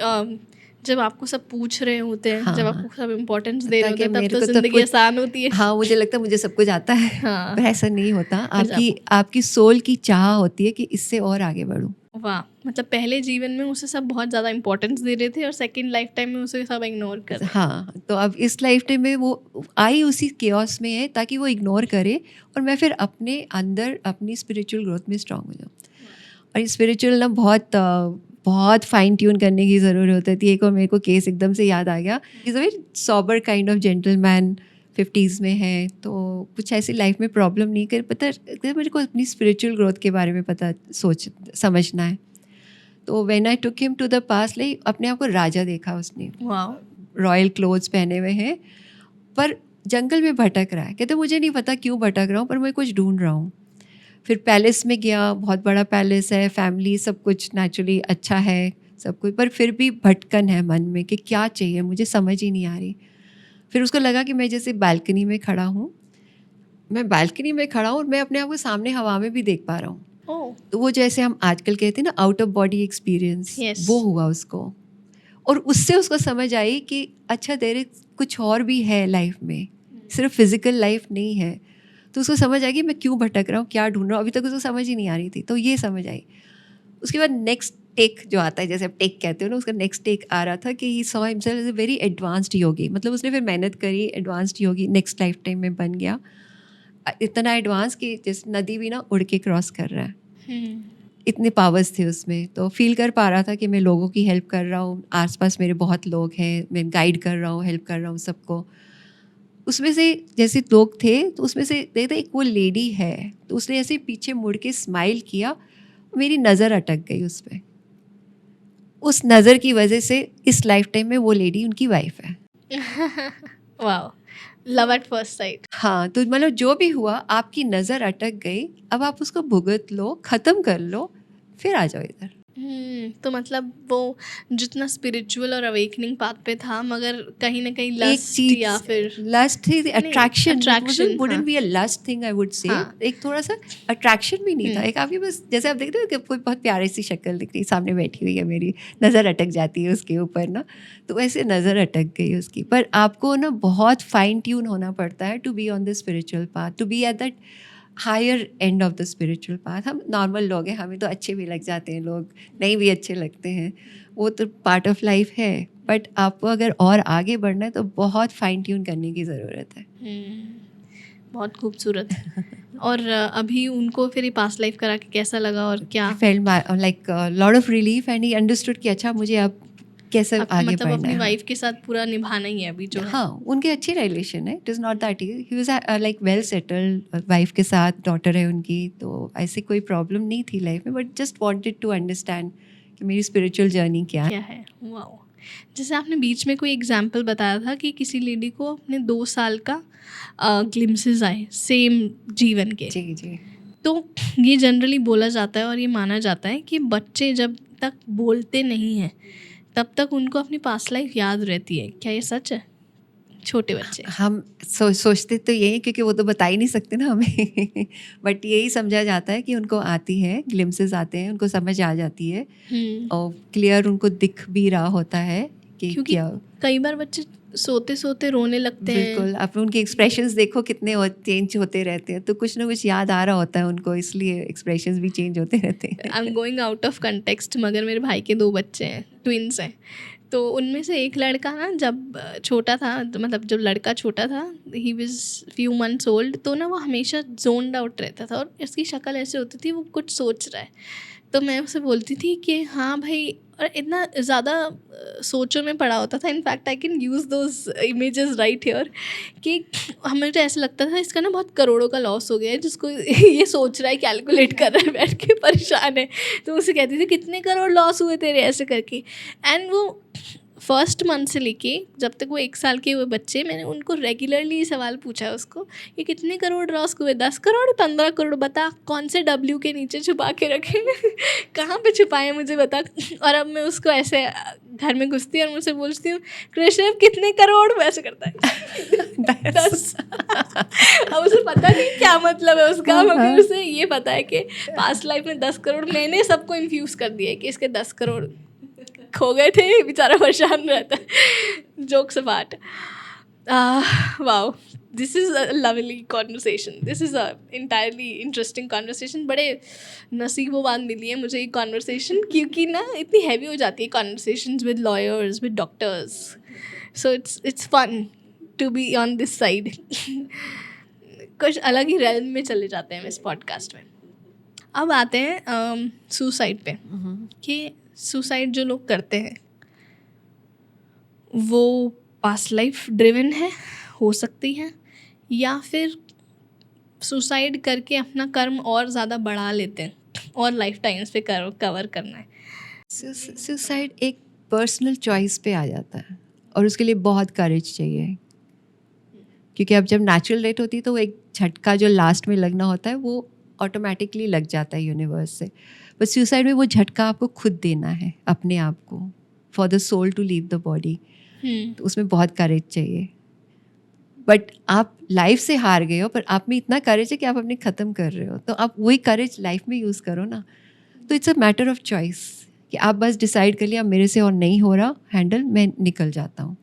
जब आपको सब पूछ रहे होते हैं, हाँ, जब हाँ। आपको सब इम्पोर्टेंस दे रहे ताकि होते हैं, तब मेरे तो को सब जिंदगी कुछ, आसान होती है। हाँ मुझे लगता है मुझे सब कुछ आता है। हाँ। पर ऐसा नहीं होता। पर आपकी सोल की चाह होती है कि इससे और आगे बढ़ूं। वाह, मतलब पहले जीवन में उसे सब बहुत ज़्यादा इंपॉर्टेंस दे रहे थे और सेकंड लाइफ टाइम में उसे सब इग्नोर कर रहे हैं। हाँ, तो अब इस लाइफ टाइम में वो आई उसी केओस में है ताकि वो इग्नोर करे और मैं फिर अपने अंदर अपनी स्पिरिचुअल ग्रोथ में स्ट्रांग हो जाऊँ। और ये स्पिरिचुअल ना बहुत फाइन ट्यून करने की ज़रूरत होती है। एक और मेरे को केस एकदम से याद आ गया। Is a very sober kind of gentleman, 50s में है, तो कुछ ऐसी लाइफ में प्रॉब्लम नहीं कर पता, मेरे को अपनी स्पिरिचुअल ग्रोथ के बारे में समझना है। तो when I took him to the past, like अपने आप को राजा देखा उसने, वाह। रॉयल क्लोथ्स पहने हुए हैं, पर जंगल में भटक रहा है। कहते मुझे नहीं पता क्यों भटक रहा हूँ, पर मैं कुछ ढूंढ रहा हूँ। फिर पैलेस में गया, बहुत बड़ा पैलेस है, फैमिली, सब कुछ नेचुरली अच्छा है सब कुछ, पर फिर भी भटकन है मन में कि क्या चाहिए, मुझे समझ ही नहीं आ रही। फिर उसको लगा कि मैं जैसे बालकनी में खड़ा हूँ, और मैं अपने आप को सामने हवा में भी देख पा रहा हूँ। ओह। तो वो जैसे हम आजकल कहते हैं ना out of body experience, Yes. वो हुआ उसको। और उससे उसको समझ आई कि अच्छा तेरे कुछ और भी है लाइफ में, सिर्फ फिजिकल लाइफ नहीं है। तो उसको समझ आ गई मैं क्यों भटक रहा हूँ, क्या ढूंढ रहा हूँ, अभी तक उसको समझ ही नहीं आ रही थी। तो ये समझ आई। उसके बाद नेक्स्ट टेक जो आता है, जैसे आप टेक कहते हो ना, उसका नेक्स्ट टेक आ रहा था कि he saw himself as a very advanced yogi. मतलब उसने फिर मेहनत करी, advanced yogi next life time में बन गया। इतना एडवांस कि जैसे नदी भी ना उड़ के क्रॉस कर रहा है, इतने पावर्स थे उसमें। तो फील कर पा रहा था कि मैं लोगों की हेल्प कर रहा हूँ, आसपास मेरे बहुत लोग हैं, मैं गाइड कर रहा हूँ, हेल्प कर रहा हूँ सबको। उसमें से जैसे लोग थे, तो उसमें से देखते एक वो लेडी है, तो उसने ऐसे पीछे मुड़ के स्माइल किया, मेरी नज़र अटक गई उस पर। उस नज़र की वजह से इस लाइफ टाइम में वो लेडी उनकी वाइफ है। वाह, लव एट फर्स्ट साइट। हाँ, तो मतलब जो भी हुआ, आपकी नज़र अटक गई, अब आप उसको भुगत लो, ख़त्म कर लो, फिर आ जाओ इधर। तो मतलब वो जितना स्पिरिचुअल और अवेकनिंग पाथ पे था, मगर कहीं ना कहीं एक लस्ट चीज, या फिर लस्ट थी, अट्रैक्शन वुडंट हाँ। Be a lust thing, I would say. हाँ। एक थोड़ा सा अट्रैक्शन भी नहीं था, एक आपके बस जैसे आप देखते हो कि कोई बहुत प्यारी सी शक्ल दिख रही सामने बैठी हुई है, मेरी नज़र अटक जाती है उसके ऊपर ना, तो वैसे नज़र अटक गई उसकी। पर आपको ना बहुत फाइन ट्यून होना पड़ता है to be on the spiritual path, to be at that higher end of the spiritual path. हम नॉर्मल लोग हैं, हमें तो अच्छे भी लग जाते हैं लोग, नहीं भी अच्छे लगते हैं, वो तो पार्ट ऑफ लाइफ है। बट आपको अगर और आगे बढ़ना है तो बहुत फाइन ट्यून करने की ज़रूरत है। बहुत खूबसूरत। और अभी उनको फिर पास्ट लाइफ करा के कैसा लगा और क्या felt like lot of relief, and he understood कि अच्छा मुझे अब कैसे आगे मतलब बढ़ना अपनी है। वाइफ के साथ पूरा निभाना ही है अभी जो है। हाँ, उनके अच्छे रिलेशन है, it is not that he was like well settled, wife के साथ डॉटर है उनकी, तो ऐसी कोई प्रॉब्लम नहीं थी लाइफ में, but just wanted to understand कि मेरी स्पिरिचुअल जर्नी क्या है। वाओ। जैसे आपने बीच में कोई एग्जाम्पल बताया था कि किसी लेडी को अपने 2 साल का ग्लिम्सेस आए सेम जीवन के। जी जी। तो ये जनरली बोला जाता है और ये माना जाता है कि बच्चे जब तक बोलते नहीं हैं तब तक उनको अपनी पास्ट लाइफ याद रहती है। क्या ये सच है? छोटे बच्चे। हम सोचते तो यही, क्योंकि वो तो बता ही नहीं सकते ना हमें बट यही समझा जाता है कि उनको आती है, ग्लिम्सेस आते हैं, उनको समझ आ जाती है और क्लियर उनको दिख भी रहा होता है कि क्योंकि क्या। कई बार बच्चे सोते सोते रोने लगते हैं। बिल्कुल, आप उनके एक्सप्रेशंस देखो कितने चेंज होते रहते हैं, तो कुछ ना कुछ याद आ रहा होता है उनको, इसलिए एक्सप्रेशंस भी चेंज होते रहते हैं। I am going out of context, मगर मेरे भाई के 2 बच्चे हैं, ट्विंस हैं। तो उनमें से एक लड़का ना जब छोटा था, मतलब जब लड़का छोटा था, he was few months old, तो ना वो हमेशा जोन्ड आउट रहता था और इसकी शक्ल ऐसे होती थी वो कुछ सोच रहा है। तो मैं उसे बोलती थी कि हाँ भाई, और इतना ज़्यादा सोचों में पड़ा होता था, in fact I can use those images right here, कि हमें तो ऐसा लगता था इसका ना बहुत करोड़ों का लॉस हो गया है, जिसको ये सोच रहा है, कैलकुलेट कर रहा है, बैठ के परेशान है। तो उसे कहती थी कितने करोड़ लॉस हुए तेरे, ऐसे करके। एंड वो फर्स्ट मंथ से लेके जब तक वो 1 साल के हुए बच्चे, मैंने उनको रेगुलरली सवाल पूछा उसको, ये कितने करोड़ लॉस हुए, 10 करोड़ 15 करोड़, बता कौन से डब्ल्यू के नीचे छुपा के रखे कहाँ पे छुपाए मुझे बता। और अब मैं उसको ऐसे घर में घुसती और मुझसे पूछती हूँ कृष्ण कितने करोड़, वैसे करता है 10। अब उसे पता नहीं क्या मतलब है उसका, मगर उसे ये पता है कि पास्ट लाइफ में 10 करोड़ मैंने सबको इन्फ्यूज कर दिया है कि इसके 10 करोड़ खो गए थे, बेचारा परेशान रहता है। Jokes apart, wow, this is a lovely conversation, this is a entirely interesting conversation. बड़े नसीबों बाद मिली है मुझे ये कॉन्वर्सेशन, क्योंकि ना इतनी हैवी हो जाती है conversations with lawyers, with doctors, so it's fun to be on this side. कुछ अलग ही रेल्म में चले जाते हैं इस पॉडकास्ट में। अब आते हैं सुसाइड पे, कि सुसाइड जो लोग करते हैं वो पास्ट लाइफ ड्रिवन है, हो सकती है, या फिर सुसाइड करके अपना कर्म और ज़्यादा बढ़ा लेते हैं और लाइफ टाइम्स पे कवर करना है। सुसाइड एक पर्सनल चॉइस पे आ जाता है और उसके लिए बहुत करेज चाहिए, क्योंकि अब जब नेचुरल डेथ होती है तो वो एक झटका जो लास्ट में लगना होता है वो ऑटोमेटिकली लग जाता है यूनिवर्स से। बट सुसाइड में वो झटका आपको खुद देना है अपने आप को, for the soul to leave the body. तो उसमें बहुत करेज चाहिए। बट आप लाइफ से हार गए हो, पर आप में इतना करेज है कि आप अपने ख़त्म कर रहे हो, तो आप वही करेज लाइफ में यूज़ करो ना। तो it's a matter of choice कि आप बस डिसाइड कर लिया मेरे से और नहीं हो रहा हैंडल, मैं निकल जाता हूँ।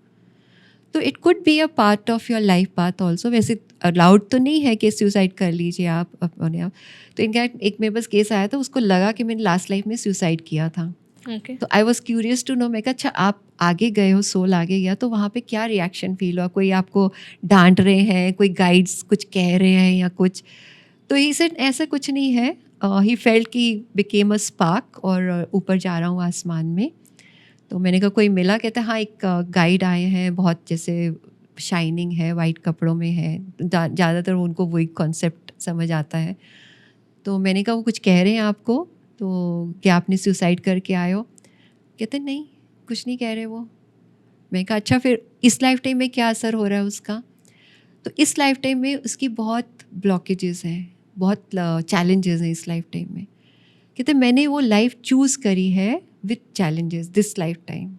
तो it could be a part of your life path also. वैसे अलाउड तो नहीं है कि सुसाइड कर लीजिए आप अपने आप। तो इनका एक मेरे पास केस आया था, उसको लगा कि मैंने लास्ट लाइफ में सुसाइड किया था। Okay. तो I was curious to know, मैं कहा अच्छा आप आगे गए हो, सोल आगे गया, तो वहाँ पे क्या रिएक्शन फील हुआ, कोई आपको डांट रहे हैं, कोई गाइड्स कुछ कह रहे हैं या कुछ। तो ही सेड ऐसा कुछ नहीं है, ही फेल्ट कि बिकेम अ स्पार्क और ऊपर जा रहा हूँ आसमान में। तो मैंने कहा कोई मिला, कहता हाँ एक गाइड आए हैं, बहुत जैसे शाइनिंग है, वाइट कपड़ों में है, ज़्यादातर उनको वही कॉन्सेप्ट समझ आता है। तो मैंने कहा वो कुछ कह रहे हैं आपको, तो क्या आपने सुसाइड करके आए हो? कहते नहीं कुछ नहीं कह रहे वो। मैं कहा अच्छा फिर इस लाइफ टाइम में क्या असर हो रहा है उसका? तो इस लाइफ टाइम में उसकी बहुत ब्लॉकेजेस हैं, बहुत चैलेंजेस हैं इस लाइफ टाइम में। कहते मैंने वो लाइफ चूज़ करी है with challenges this life time,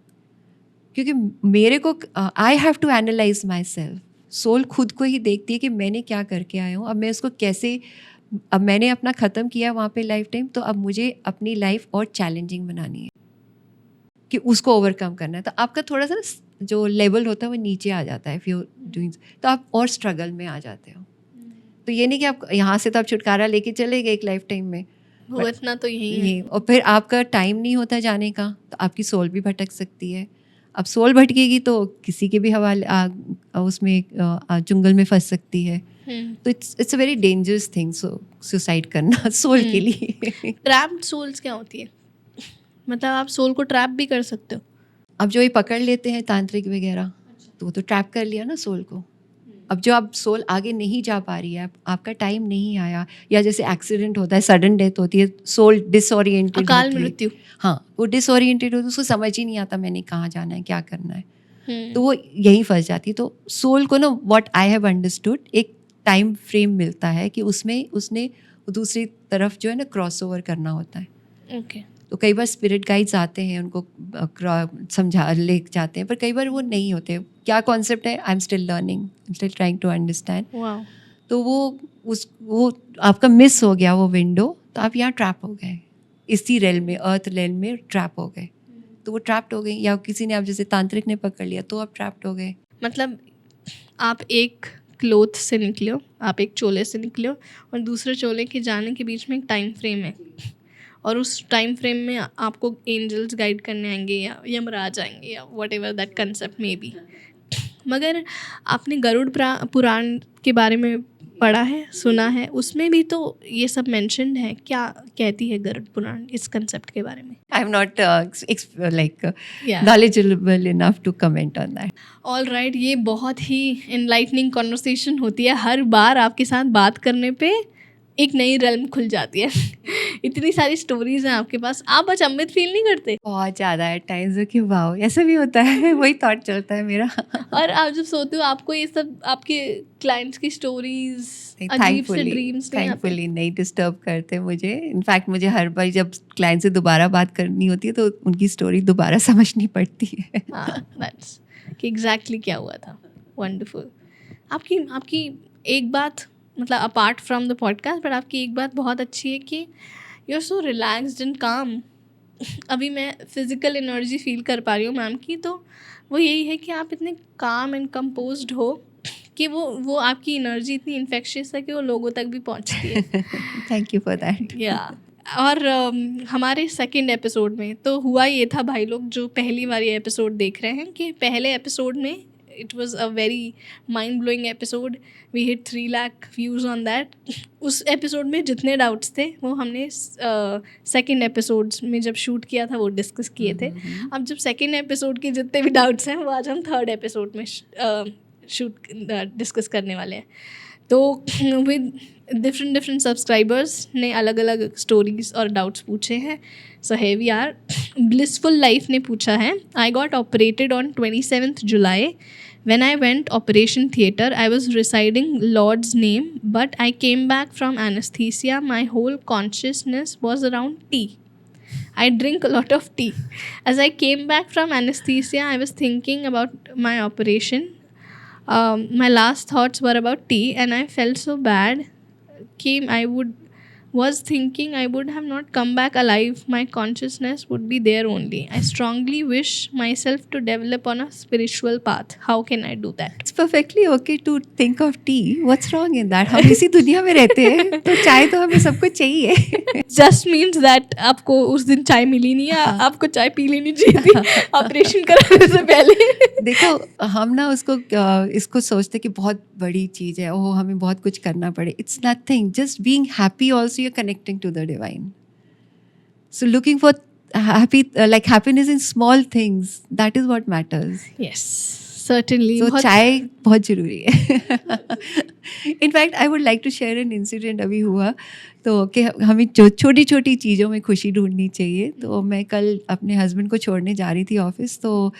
क्योंकि मेरे को I have to analyse my self. Soul खुद को ही देखती है कि मैंने क्या करके आया हूँ, अब मैं उसको कैसे, अब मैंने अपना ख़त्म किया वहाँ पे लाइफ टाइम, तो अब मुझे अपनी लाइफ और चैलेंजिंग बनानी है कि उसको ओवरकम करना है। तो आपका थोड़ा सा जो लेवल होता है वो नीचे आ जाता है, फिर डूइंग, तो आप और स्ट्रगल में आ जाते हो। तो ये नहीं कि आप यहाँ से तो आप छुटकारा लेके चले गए एक लाइफ टाइम में, भुगतना तो यही है। और फिर आपका टाइम नहीं होता जाने का, तो आपकी सोल भी भटक सकती है। अब सोल भटकेगी तो किसी के भी हवाले उसमें जंगल में फंस सकती है। तो it's a very dangerous thing suicide करना सोल के लिए। ट्रैप्ड सोल्स क्या होती है? मतलब आप सोल को ट्रैप भी कर सकते हो? अब जो ये पकड़ लेते हैं तांत्रिक वगैरह, तो वो तो ट्रैप कर लिया ना सोल को। अब जो आप सोल आगे नहीं जा पा रही है, आपका टाइम नहीं आया, या जैसे एक्सीडेंट होता है, सडन डेथ होती है, सोल डिसओरिएंटेड अकाल होती है। मृत्यु। हाँ, वो डिसओरिएंटेड होती है, उसको समझ ही नहीं आता मैंने कहाँ जाना है, क्या करना है, तो वो यहीं फंस जाती है। तो सोल को ना, व्हाट आई हैव अंडरस्टूड, एक टाइम फ्रेम मिलता है कि उसमें उसने दूसरी तरफ जो है ना क्रॉस ओवर करना होता है। ओके। तो कई बार स्पिरिट गाइड्स आते हैं, उनको समझा ले जाते हैं, पर कई बार वो नहीं होते। क्या कॉन्सेप्ट है, I am still learning, I am still trying to understand. Wow. तो वो आपका मिस हो गया वो विंडो, तो आप यहाँ ट्रैप हो गए, इसी रेल में, अर्थ रेल में ट्रैप हो गए। तो वो ट्रैप्ड हो गई, या किसी ने, आप जैसे तांत्रिक ने पकड़ लिया तो आप ट्रैप्ड हो गए। मतलब आप एक क्लोथ से निकले हो, आप एक चोले से निकले हो, और दूसरे चोले के जाने के बीच में एक टाइम फ्रेम है, और उस टाइम फ्रेम में आपको एंजल्स गाइड करने आएंगे या यमराज आएंगे या वट एवर दैट कंसेप्ट में बी। मगर आपने गरुड़ पुराण के बारे में पढ़ा है, सुना है, उसमें भी तो ये सब मेंशन्ड है। क्या कहती है गरुड़ पुराण इस कंसेप्ट के बारे में? आई am not like Yeah. knowledgeable enough to comment on that. All right, ये बहुत ही इनलाइटनिंग कॉन्वर्सेशन होती है। हर बार आपके साथ बात करने पे एक नई रेल्म खुल जाती है। इतनी सारी स्टोरीज हैं आपके पास, आप अचंभित फील नहीं करते? बहुत ज़्यादा है टाइम्स कि वाओ ऐसा भी होता है। वही थॉट चलता है मेरा। और आप जब सोते हो आपको ये सब आपके क्लाइंट्स की स्टोरीज, अजीब से ड्रीम्स थैंकफुली नहीं डिस्टर्ब करते मुझे। इनफैक्ट मुझे हर बार जब क्लाइंट से दोबारा बात करनी होती है तो उनकी स्टोरी दोबारा समझनी पड़ती है। दैट्स कि एग्जैक्टली क्या हुआ था। वंडरफुल। आपकी एक बात, मतलब apart from the podcast, but आपकी एक बात बहुत अच्छी है कि you are so relaxed and calm. अभी मैं फिज़िकल एनर्जी फील कर पा रही हूँ मैम की, तो वो यही है कि आप इतने काम एंड कंपोज्ड हो कि वो आपकी एनर्जी इतनी इन्फेक्शियस है कि वो लोगों तक भी पहुँचती है। Thank you for that. या और हमारे सेकंड एपिसोड में तो हुआ ये था भाई लोग, जो पहली बार ये एपिसोड देख रहे हैं, कि पहले एपिसोड में it was a very mind blowing episode. We hit 3 lakh views on that. उस एपिसोड में जितने डाउट्स थे वो हमने सेकंड एपिसोड्स में जब शूट किया था वो डिस्कस किए थे। अब जब सेकंड एपिसोड के जितने भी डाउट्स हैं वो आज हम थर्ड एपिसोड में शूट डिस्कस करने वाले हैं। तो विद डिफरेंट सब्सक्राइबर्स ने अलग अलग स्टोरीज और डाउट्स पूछे हैं। सो here we are. Blissful life ने पूछा है, I got operated on 27th July. When I went operation theatre, I was reciting Lord's name, but I came back from anesthesia. My whole consciousness was around tea. I drink a lot of tea. As I came back from anesthesia, I was thinking about my operation. My last thoughts were about tea, and I felt so bad. Was thinking I would have not come back alive. My consciousness would be there only. I strongly wish myself to develop on a spiritual path. How can I do that? It's perfectly okay to think of tea. What's wrong in that? हम इसी दुनिया में रहते हैं तो चाय तो हमें सबको चाहिए। Just means that आपको उस दिन चाय मिली नहीं है, आपको चाय पी लेनी चाहिए थी ऑपरेशन कराने से पहले। देखो हम ना इसको सोचते कि बहुत बड़ी चीज़ है, ओह हमें बहुत कुछ करना पड़े। It's nothing. Just being happy also you're connecting to the divine. So looking for happiness in small things, that is what matters. Yes, certainly. So चाय बहुत ज़रूरी है। In fact, I would like to share an incident अभी हुआ तो कि हमें छोटी छोटी चीज़ों में खुशी ढूंढनी चाहिए। तो मैं कल अपने हस्बैंड को छोड़ने जा रही थी ऑफिस, तो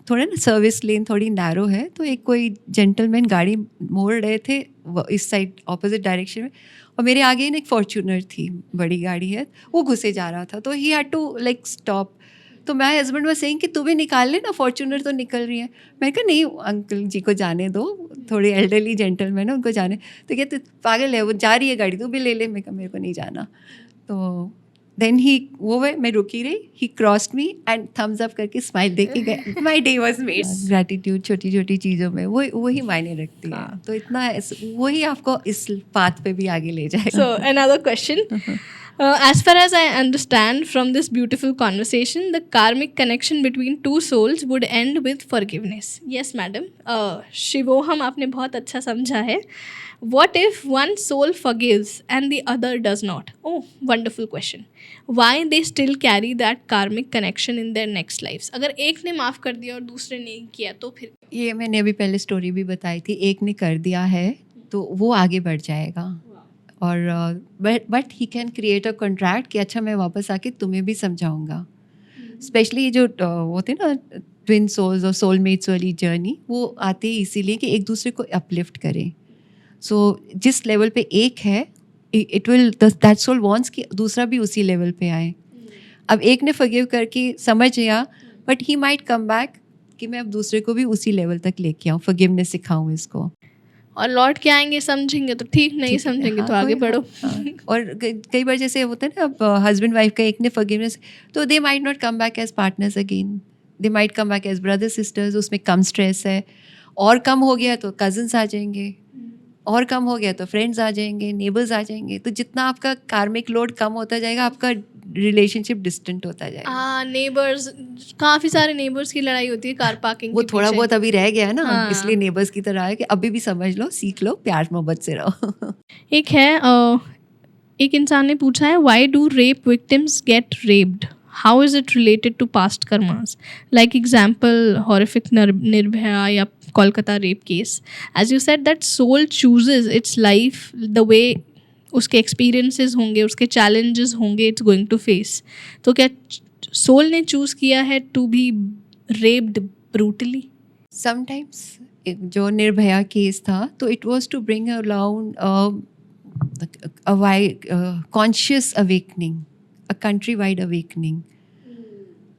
थोड़ा ना सर्विस लेन थोड़ी नैरो है, तो एक कोई जेंटलमैन गाड़ी मोड़ रहे थे इस साइड ऑपोजिट डायरेक्शन में, और मेरे आगे ही एक फॉर्च्यूनर थी, बड़ी गाड़ी है, वो घुसे जा रहा था, तो he had to like stop. तो मैं हस्बैंड वाज सेइंग कि तू भी निकाल ले ना, फॉर्च्यूनर तो निकल रही है। मैंने कहा नहीं अंकल जी को जाने दो, थोड़े एल्डरली जेंटलमैन है उनको जाने। तो कहते पागल है वो जा रही है गाड़ी, तू भी ले ले। मैं कहा मेरे को नहीं जाना। तो देन मैं रुकी रही, he crossed me and thumbs up करके स्माइल दे के गए। My day was made. Gratitude छोटी छोटी चीज़ों में वही मायने रखती है। तो इतना वही आपको इस पाथ पे भी आगे ले जाएगा। So another question. As far as I understand from this beautiful conversation, the karmic connection between two souls would end with forgiveness. Yes, madam. शिवोहम आपने बहुत अच्छा समझा है. What if one soul forgives and the other does not? Oh, wonderful question. Why they still carry that karmic connection in their next lives? अगर एक ने माफ़ कर दिया और दूसरे ने किया तो फिर? ये मैंने अभी पहले स्टोरी भी बताई थी, एक ने कर दिया है तो वो आगे बढ़ जाएगा, और but he can create a contract कि अच्छा मैं वापस आके तुम्हें भी समझाऊंगा। स्पेशली जो होते हैं ना ट्विन सोल्स और सोलमेट्स वाली जर्नी, वो आते ही इसीलिए कि एक दूसरे को अपलिफ्ट करें। सो जिस लेवल पे एक है, it will that soul wants कि दूसरा भी उसी लेवल पे आए। अब एक ने फॉरगिव करके समझ गया, but he might come back कि मैं अब दूसरे को भी उसी लेवल तक लेके आऊँ, फॉरगिवनेस सिखाऊँ इसको। और लौट के आएंगे समझेंगे तो ठीक, नहीं समझेंगे तो आगे बढ़ो। और कई बार जैसे होता है ना, अब हस्बैंड वाइफ का एक ने फॉरगिवनेस, तो they might not come back as partners again, they might come back as brother sisters. उसमें कम स्ट्रेस है, और कम हो गया तो कजन्स आ जाएंगे, और कम हो गया तो फ्रेंड्स आ जाएंगे, नेबर्स आ जाएंगे। तो जितना आपका कार्मिक लोड कम होता जाएगा, आपका रिलेशनशिप डिस्टेंट होता जाएगा। हाँ, नेबर्स, काफ़ी सारे नेबर्स की लड़ाई होती है कार पार्किंग वो के थोड़ा पीछे। बहुत अभी रह गया है ना, हाँ। इसलिए नेबर्स की तरह है कि अभी भी समझ लो, सीख लो, प्यार मोहब्बत से रहो। एक है एक इंसान ने पूछा है, why do rape victims get raped, how is it related to past karmas, like example horrific Nirbhaya या Kolkata rape case, as you said that soul chooses its life the way उसके एक्सपीरियंसेस होंगे, उसके चैलेंजेस होंगे, इट्स गोइंग टू फेस। तो क्या soul ने choose किया है to be raped brutally? Sometimes जो निर्भया केस था, तो it was to bring around a wide conscious awakening, a countrywide awakening.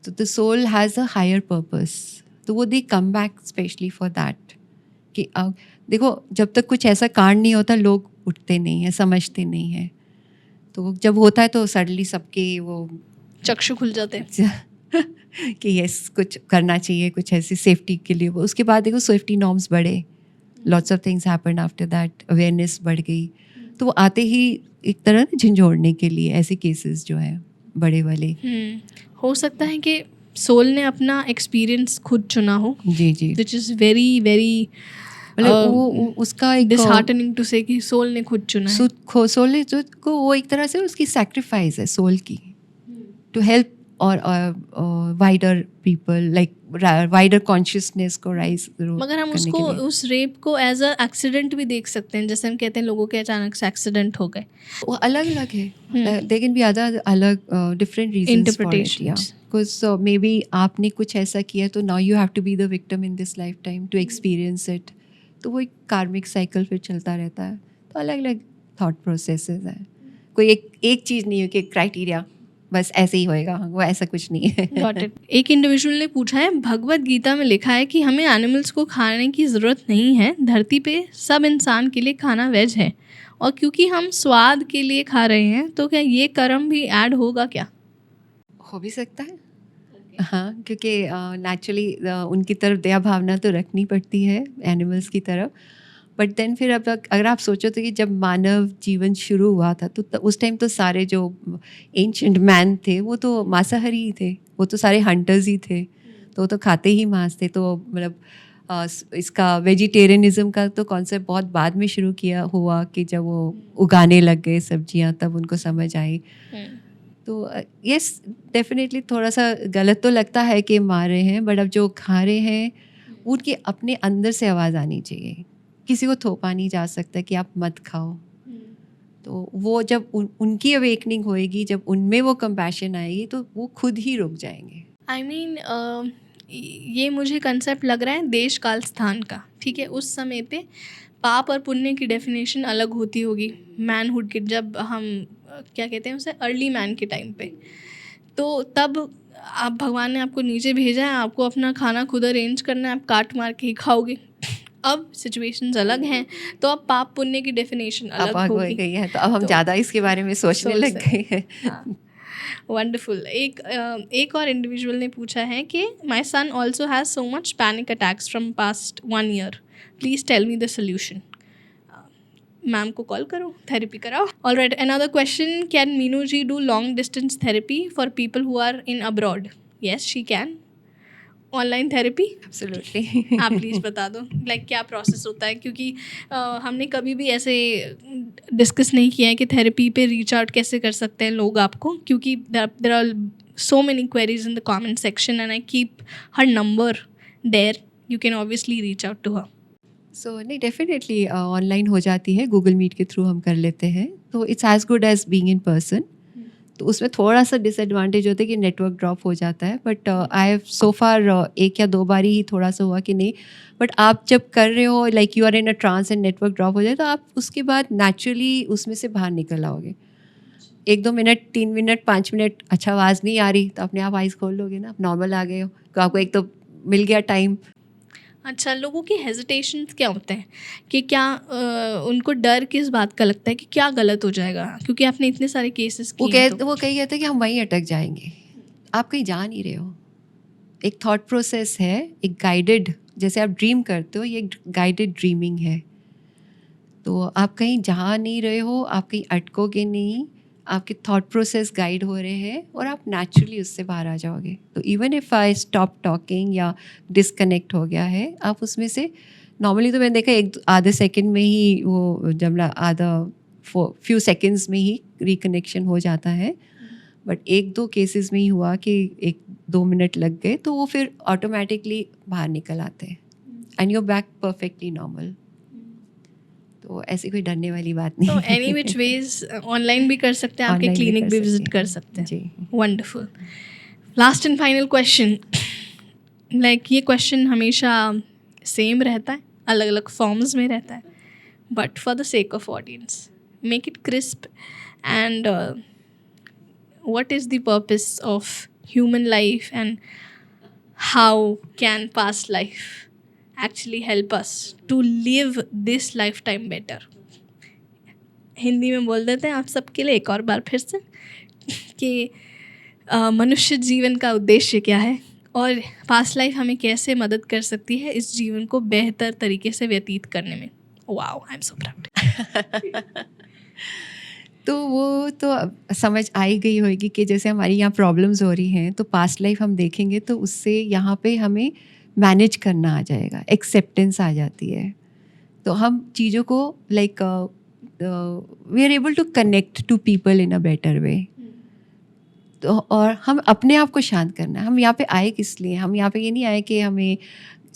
So the soul has a higher purpose. तो वो they come back specially for that. कि देखो, जब तक कुछ ऐसा कांड नहीं होता लोग उठते नहीं हैं, समझते नहीं हैं। तो जब होता है तो सडनली सबके वो चक्षु खुल जाते हैं। कि यस कुछ करना चाहिए, कुछ ऐसी सेफ्टी के लिए। वो उसके बाद देखो सेफ्टी नॉर्म्स बढ़े, lots of things happened after that, awareness बढ़ गई। तो वो आते ही एक तरह ना झंझोड़ने के लिए ऐसे केसेस जो है बड़े वाले। हो सकता है कि सोल ने अपना एक्सपीरियंस खुद चुना हो, जी जी, विच इज़ वेरी वेरी मतलब वो उसका एक डिसहार्टनिंग टू से कि सोल ने खुद चुना है। सोल ने जो को वो एक तरह से उसकी सैक्रिफाइस है सोल की, टू हेल्प और wider people, like wider consciousness को राइज। मगर हम उसको उस रेप को एज अ एक्सीडेंट भी देख सकते हैं, जैसे हम कहते हैं लोगों के अचानक से एक्सीडेंट हो गए। वो अलग अलग है, दे कैन बी अदर अलग डिफरेंट रीजंस फॉर इट, या बिकॉज मे बी आपने कुछ ऐसा किया तो now you have to be the victim in this life time to experience it. तो वो एक कार्मिक साइकिल फिर चलता रहता है। तो अलग अलग थॉट प्रोसेसेस हैं, कोई एक चीज़ नहीं है कि क्राइटेरिया बस ऐसे ही होएगा, वो ऐसा कुछ नहीं है। Got it. एक इंडिविजुअल ने पूछा है, भगवत गीता में लिखा है कि हमें एनिमल्स को खाने की ज़रूरत नहीं है, धरती पे सब इंसान के लिए खाना वेज है, और क्योंकि हम स्वाद के लिए खा रहे हैं तो क्या ये कर्म भी ऐड होगा क्या? हो भी सकता है, हाँ, क्योंकि नेचुरली उनकी तरफ दया भावना तो रखनी पड़ती है एनिमल्स की तरफ। बट देन फिर अब अगर आप सोचो तो कि जब मानव जीवन शुरू हुआ था तो उस टाइम तो सारे जो एंशिएंट मैन थे वो तो मांसाहारी ही थे, वो तो सारे हंटर्स ही थे, तो वो तो खाते ही मांस थे। तो मतलब इसका वेजिटेरियनिज्म का तो कॉन्सेप्ट बहुत बाद में शुरू किया हुआ कि जब वो उगाने लग गए सब्जियां, तब उनको समझ आई। तो यस डेफिनेटली थोड़ा सा गलत तो लगता है कि मार रहे हैं, बट अब जो खा रहे हैं उनके अपने अंदर से आवाज़ आनी चाहिए। किसी को थोपा नहीं जा सकता कि आप मत खाओ। तो वो जब उनकी अवेकनिंग होएगी, जब उनमें वो कंपैशन आएगी तो वो खुद ही रुक जाएंगे। आई मीन ये मुझे कंसेप्ट लग रहा है देश काल स्थान का, ठीक है। उस समय पे पाप और पुण्य की डेफिनेशन अलग होती होगी मैनहुड की, जब हम क्या कहते हैं उसे अर्ली मैन के टाइम पे, तो तब आप भगवान ने आपको नीचे भेजा है, आपको अपना खाना खुद अरेंज करना है, आप काट मार के ही खाओगे। अब सिचुएशंस अलग हैं, तो अब पाप पुण्य की डेफिनेशन अलग हो होगी। गई है, तो अब हम ज़्यादा इसके बारे में सोचने लग गए हैं। वंडरफुल। एक और इंडिविजुअल ने पूछा है कि my son also has so much panic attacks from past 1 year, please tell me the solution. Ma'am को कॉल करो, थेरेपी कराओ। Alright, another question, can Meenu ji do long distance therapy for people who are in abroad? Yes she can. Online therapy absolutely. आप please बता दो like क्या process होता है, क्योंकि हमने कभी भी ऐसे डिस्कस नहीं किया है कि थेरेपी पे रीच आउट कैसे कर सकते हैं लोग आपको, क्योंकि there are so many queries in the comment section and I keep her number there, you can obviously reach out to her. So नहीं, डेफिनेटली ऑनलाइन हो जाती है, गूगल मीट के थ्रू हम कर लेते हैं, तो it's as good as being in person. तो उसमें थोड़ा सा डिसएडवांटेज होता है कि नेटवर्क ड्रॉप हो जाता है, बट आई हैव सो फार 1 या 2 बार ही थोड़ा सा हुआ कि नहीं। बट आप जब कर रहे हो like you are in a trance and network drop हो जाए, तो आप उसके बाद नेचुरली उसमें से बाहर निकल आओगे। 1-2 मिनट, 3 मिनट, 5 मिनट अच्छा आवाज़ नहीं आ रही तो अपने आप आइज़ खोल लोगे ना, आप नॉर्मल आ गए हो, तो आपको एक तो मिल गया टाइम। अच्छा, लोगों के हेजिटेशंस क्या होते हैं कि क्या उनको डर किस बात का लगता है कि क्या गलत हो जाएगा, क्योंकि आपने इतने सारे केसेस किए हैं, वो कहीं कहते हैं कि हम वहीं अटक जाएंगे। आप कहीं जा नहीं रहे हो, एक थॉट प्रोसेस है, एक गाइडेड, जैसे आप ड्रीम करते हो, ये एक गाइडेड ड्रीमिंग है। तो आप कहीं जा नहीं रहे हो, आप कहीं अटकोगे नहीं, आपके थॉट प्रोसेस गाइड हो रहे हैं और आप नेचुरली उससे बाहर आ जाओगे. तो even if I stop talking या डिस्कनेक्ट हो गया है, आप उसमें से नॉर्मली तो मैंने देखा एक आधे सेकंड में ही वो जब आधा फ्यू सेकंड्स में ही रिकनेक्शन हो जाता है. बट 1-2 केसेस में ही हुआ कि 1-2 मिनट लग गए, तो वो फिर ऑटोमेटिकली बाहर निकल आते हैं and you back perfectly normal. तो ऐसी कोई डरने वाली बात नहीं तो है. एनी विच वेज ऑनलाइन भी कर सकते हैं, आपके Online भी क्लिनिक कर भी सकते विजिट हैं. कर सकते हैं. जी. Wonderful. Last and final question, like ये क्वेश्चन हमेशा सेम रहता है, अलग अलग फॉर्म्स में रहता है, but for the sake of audience make it crisp and what is the purpose of human life and how can past life actually help us to live this lifetime better. Hindi में बोल देते हैं आप सबके लिए एक और बार फिर से कि मनुष्य जीवन का उद्देश्य क्या है और पास्ट लाइफ हमें कैसे मदद कर सकती है इस जीवन को बेहतर तरीके से व्यतीत करने में. Wow, I am so proud. तो वो तो अब समझ आ ही गई होगी कि जैसे हमारी यहाँ प्रॉब्लम्स हो रही हैं, तो पास्ट लाइफ हम देखेंगे तो उससे यहाँ पे हमें मैनेज करना आ जाएगा, एक्सेप्टेंस आ जाती है. तो हम चीज़ों को like we are able to connect to people in a better way. तो और हम अपने आप को शांत करना है. हम यहाँ पे आए किस लिए? हम यहाँ पे ये नहीं आए कि हमें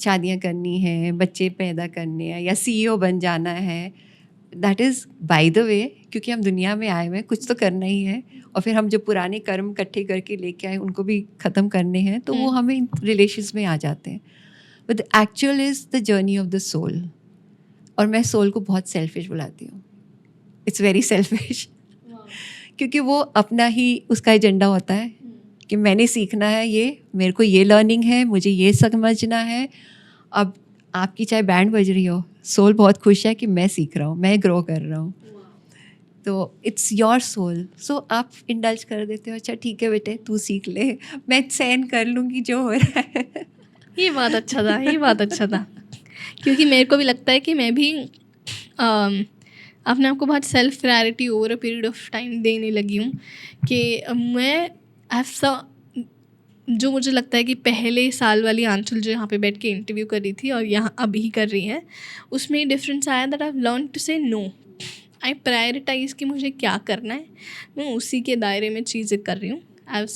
शादियाँ करनी है, बच्चे पैदा करने हैं या CEO बन जाना है. That is by the way, क्योंकि हम दुनिया में आए हुए हैं, कुछ तो करना ही है. और फिर हम जो पुराने कर्म इकट्ठे करके लेके आए उनको भी ख़त्म करने हैं, तो वो हमें रिलेशंस में आ जाते हैं. But the actual is the journey of the soul. और मैं सोल को बहुत सेल्फिश बुलाती हूँ. इट्स वेरी सेल्फिश, क्योंकि वो अपना ही उसका एजेंडा होता है कि मैंने सीखना है, ये मेरे को ये लर्निंग है, मुझे ये समझना है. अब आपकी चाहे बैंड बज रही हो, सोल बहुत खुश है कि मैं सीख रहा हूँ, मैं ग्रो कर रहा हूँ. तो इट्स योर सोल. सो आप इंडल्ज कर देते हो, अच्छा ठीक है बेटे तू सीख ले, मैं सहन कर लूँगी जो हो रहा है. ये बात अच्छा था, ये बात अच्छा था, क्योंकि मेरे को भी लगता है कि मैं भी अपने आप को बहुत self priority over a period of time देने लगी हूँ कि मैं ऐसा जो मुझे लगता है कि पहले साल वाली आंचल जो यहाँ पे बैठ के इंटरव्यू कर रही थी और यहाँ अभी कर रही है, उसमें ये डिफरेंस आया दैट आई लर्न टू से नो. आई प्रायोरिटाइज कि मुझे क्या करना है, मैं उसी के दायरे में चीज़ें कर रही हूँ. I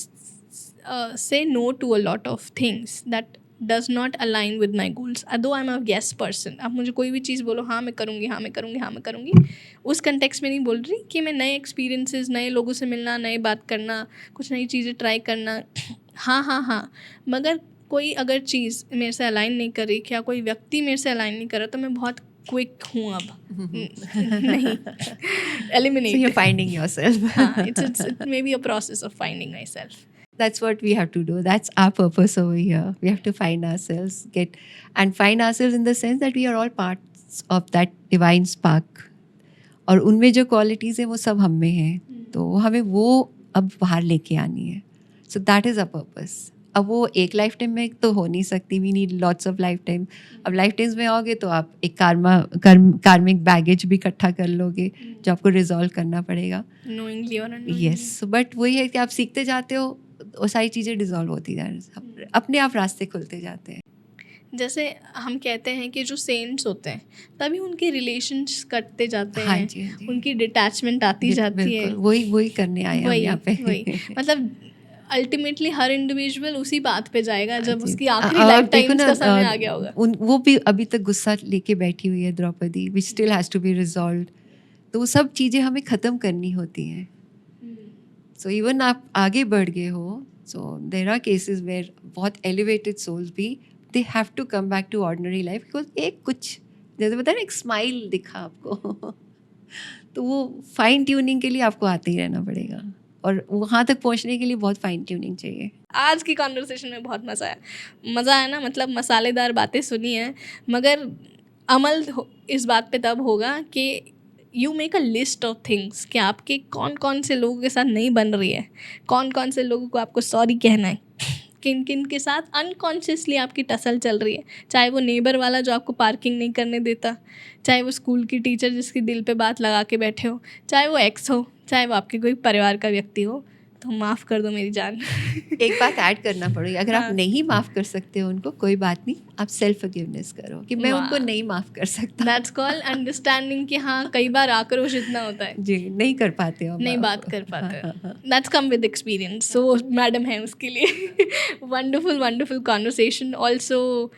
say no to a lot of things that does not align with my goals. Though I am a yes person. आप मुझे कोई भी चीज़ बोलो, हाँ मैं करूँगी, हाँ मैं करूँगी, हाँ मैं करूँगी, उस कंटेक्स्ट में नहीं बोल रही कि मैं नए एक्सपीरियंसेस, नए लोगों से मिलना, नए बात करना, कुछ नई चीज़ें ट्राई करना, हाँ हाँ हाँ. मगर कोई अगर चीज़ मेरे से अलाइन नहीं कर रही, क्या कोई व्यक्ति मेरे से अलाइन नहीं कर रहा, तो मैं बहुत क्विक हूँ अब. नहीं, So you're eliminate. finding yourself. हाँ, it may be a process of finding myself. That's what we have to do. That's our purpose over here. We have to find ourselves, find ourselves in the sense that we are all parts of that divine spark. और उनमें जो qualities हैं वो सब हम में हैं, तो हमें वो अब बाहर लेके आनी है. So that is a purpose. अब वो एक लाइफ टाइम में तो हो नहीं सकती. We need lots of life time. अब लाइफ टाइम्स में आओगे तो आप एक कार्मिक बैगेज भी इकट्ठा कर लोगे जो आपको रिजॉल्व करना पड़ेगा. Knowingly or unknowingly. Yes, but वही है कि आप सीखते जाते हो, वो सारी चीज़ें डिजॉल्व होती जा रही, अपने आप रास्ते खुलते जाते हैं. जैसे हम कहते हैं कि जो सेंट्स होते हैं तभी उनके रिलेशंस कटते जाते हाँ हैं, जी, हाँ जी. उनकी डिटैचमेंट आती जाती है. बिल्कुल, वही करने आए हम यहाँ पे. वही मतलब अल्टीमेटली हर इंडिविजुअल उसी बात पे जाएगा जब जी. उसकी आखिरी अब लाइफ देखो टाइम ना, का समय आ गया होगा. वो भी अभी तक गुस्सा लेके बैठी हुई है Draupadi, which still has to be resolved. तो वो सब चीज़ें हमें ख़त्म करनी होती हैं. सो इवन आप आगे बढ़ गए हो, so there are cases where बहुत एलिवेटेड सोल्स भी they have to come back to ordinary life, because एक कुछ जैसे पता है ना, एक स्माइल दिखा आपको तो वो फाइन ट्यूनिंग के लिए आपको आते ही रहना पड़ेगा, और वहाँ तक पहुँचने के लिए बहुत फाइन ट्यूनिंग चाहिए. आज की कॉन्वर्सेशन में बहुत मज़ा आया. मज़ा आया ना, मतलब मसालेदार बातें सुनी हैं, मगर अमल इस बात पे तब होगा कि you make a list of things कि आपके कौन कौन से लोगों के साथ नहीं बन रही है, कौन कौन से लोगों को आपको सॉरी कहना है, किन किन के साथ अनकॉन्शियसली आपकी टसल चल रही है, चाहे वो नेबर वाला जो आपको पार्किंग नहीं करने देता, चाहे वो स्कूल की टीचर जिसकी दिल पे बात लगा के बैठे हो, चाहे वो एक्स हो, चाहे वो आपके कोई परिवार का व्यक्ति हो, तो माफ़ कर दो मेरी जान। एक बात ऐड करना पड़ेगी, अगर हाँ। आप नहीं माफ़ कर सकते हो उनको, कोई बात नहीं, आप सेल्फ फॉरगिवनेस करो कि मैं उनको वाह। नहीं माफ़ कर सकता। दैट्स कॉल अंडरस्टैंडिंग कि हाँ कई बार आक्रोश इतना होता है, जी, नहीं कर पाते हो नहीं माफ़। बात कर पाते हाँ, हाँ, that's come with experience, so madam है उसके लिए। Wonderful wonderful conversation also,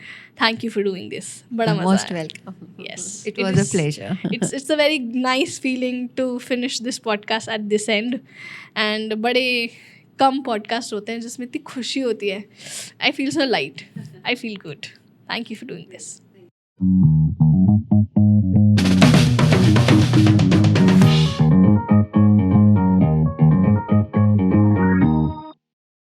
thank you for doing this, बड़ा हाँ, मज़ा मोस्ट आया। Welcome. Yes, it was a pleasure. it's a very nice feeling to finish this podcast at this end, and बड़े कम podcast होते हैं जिसमें इतनी खुशी होती है. I feel so light. I feel good. Thank you for doing this.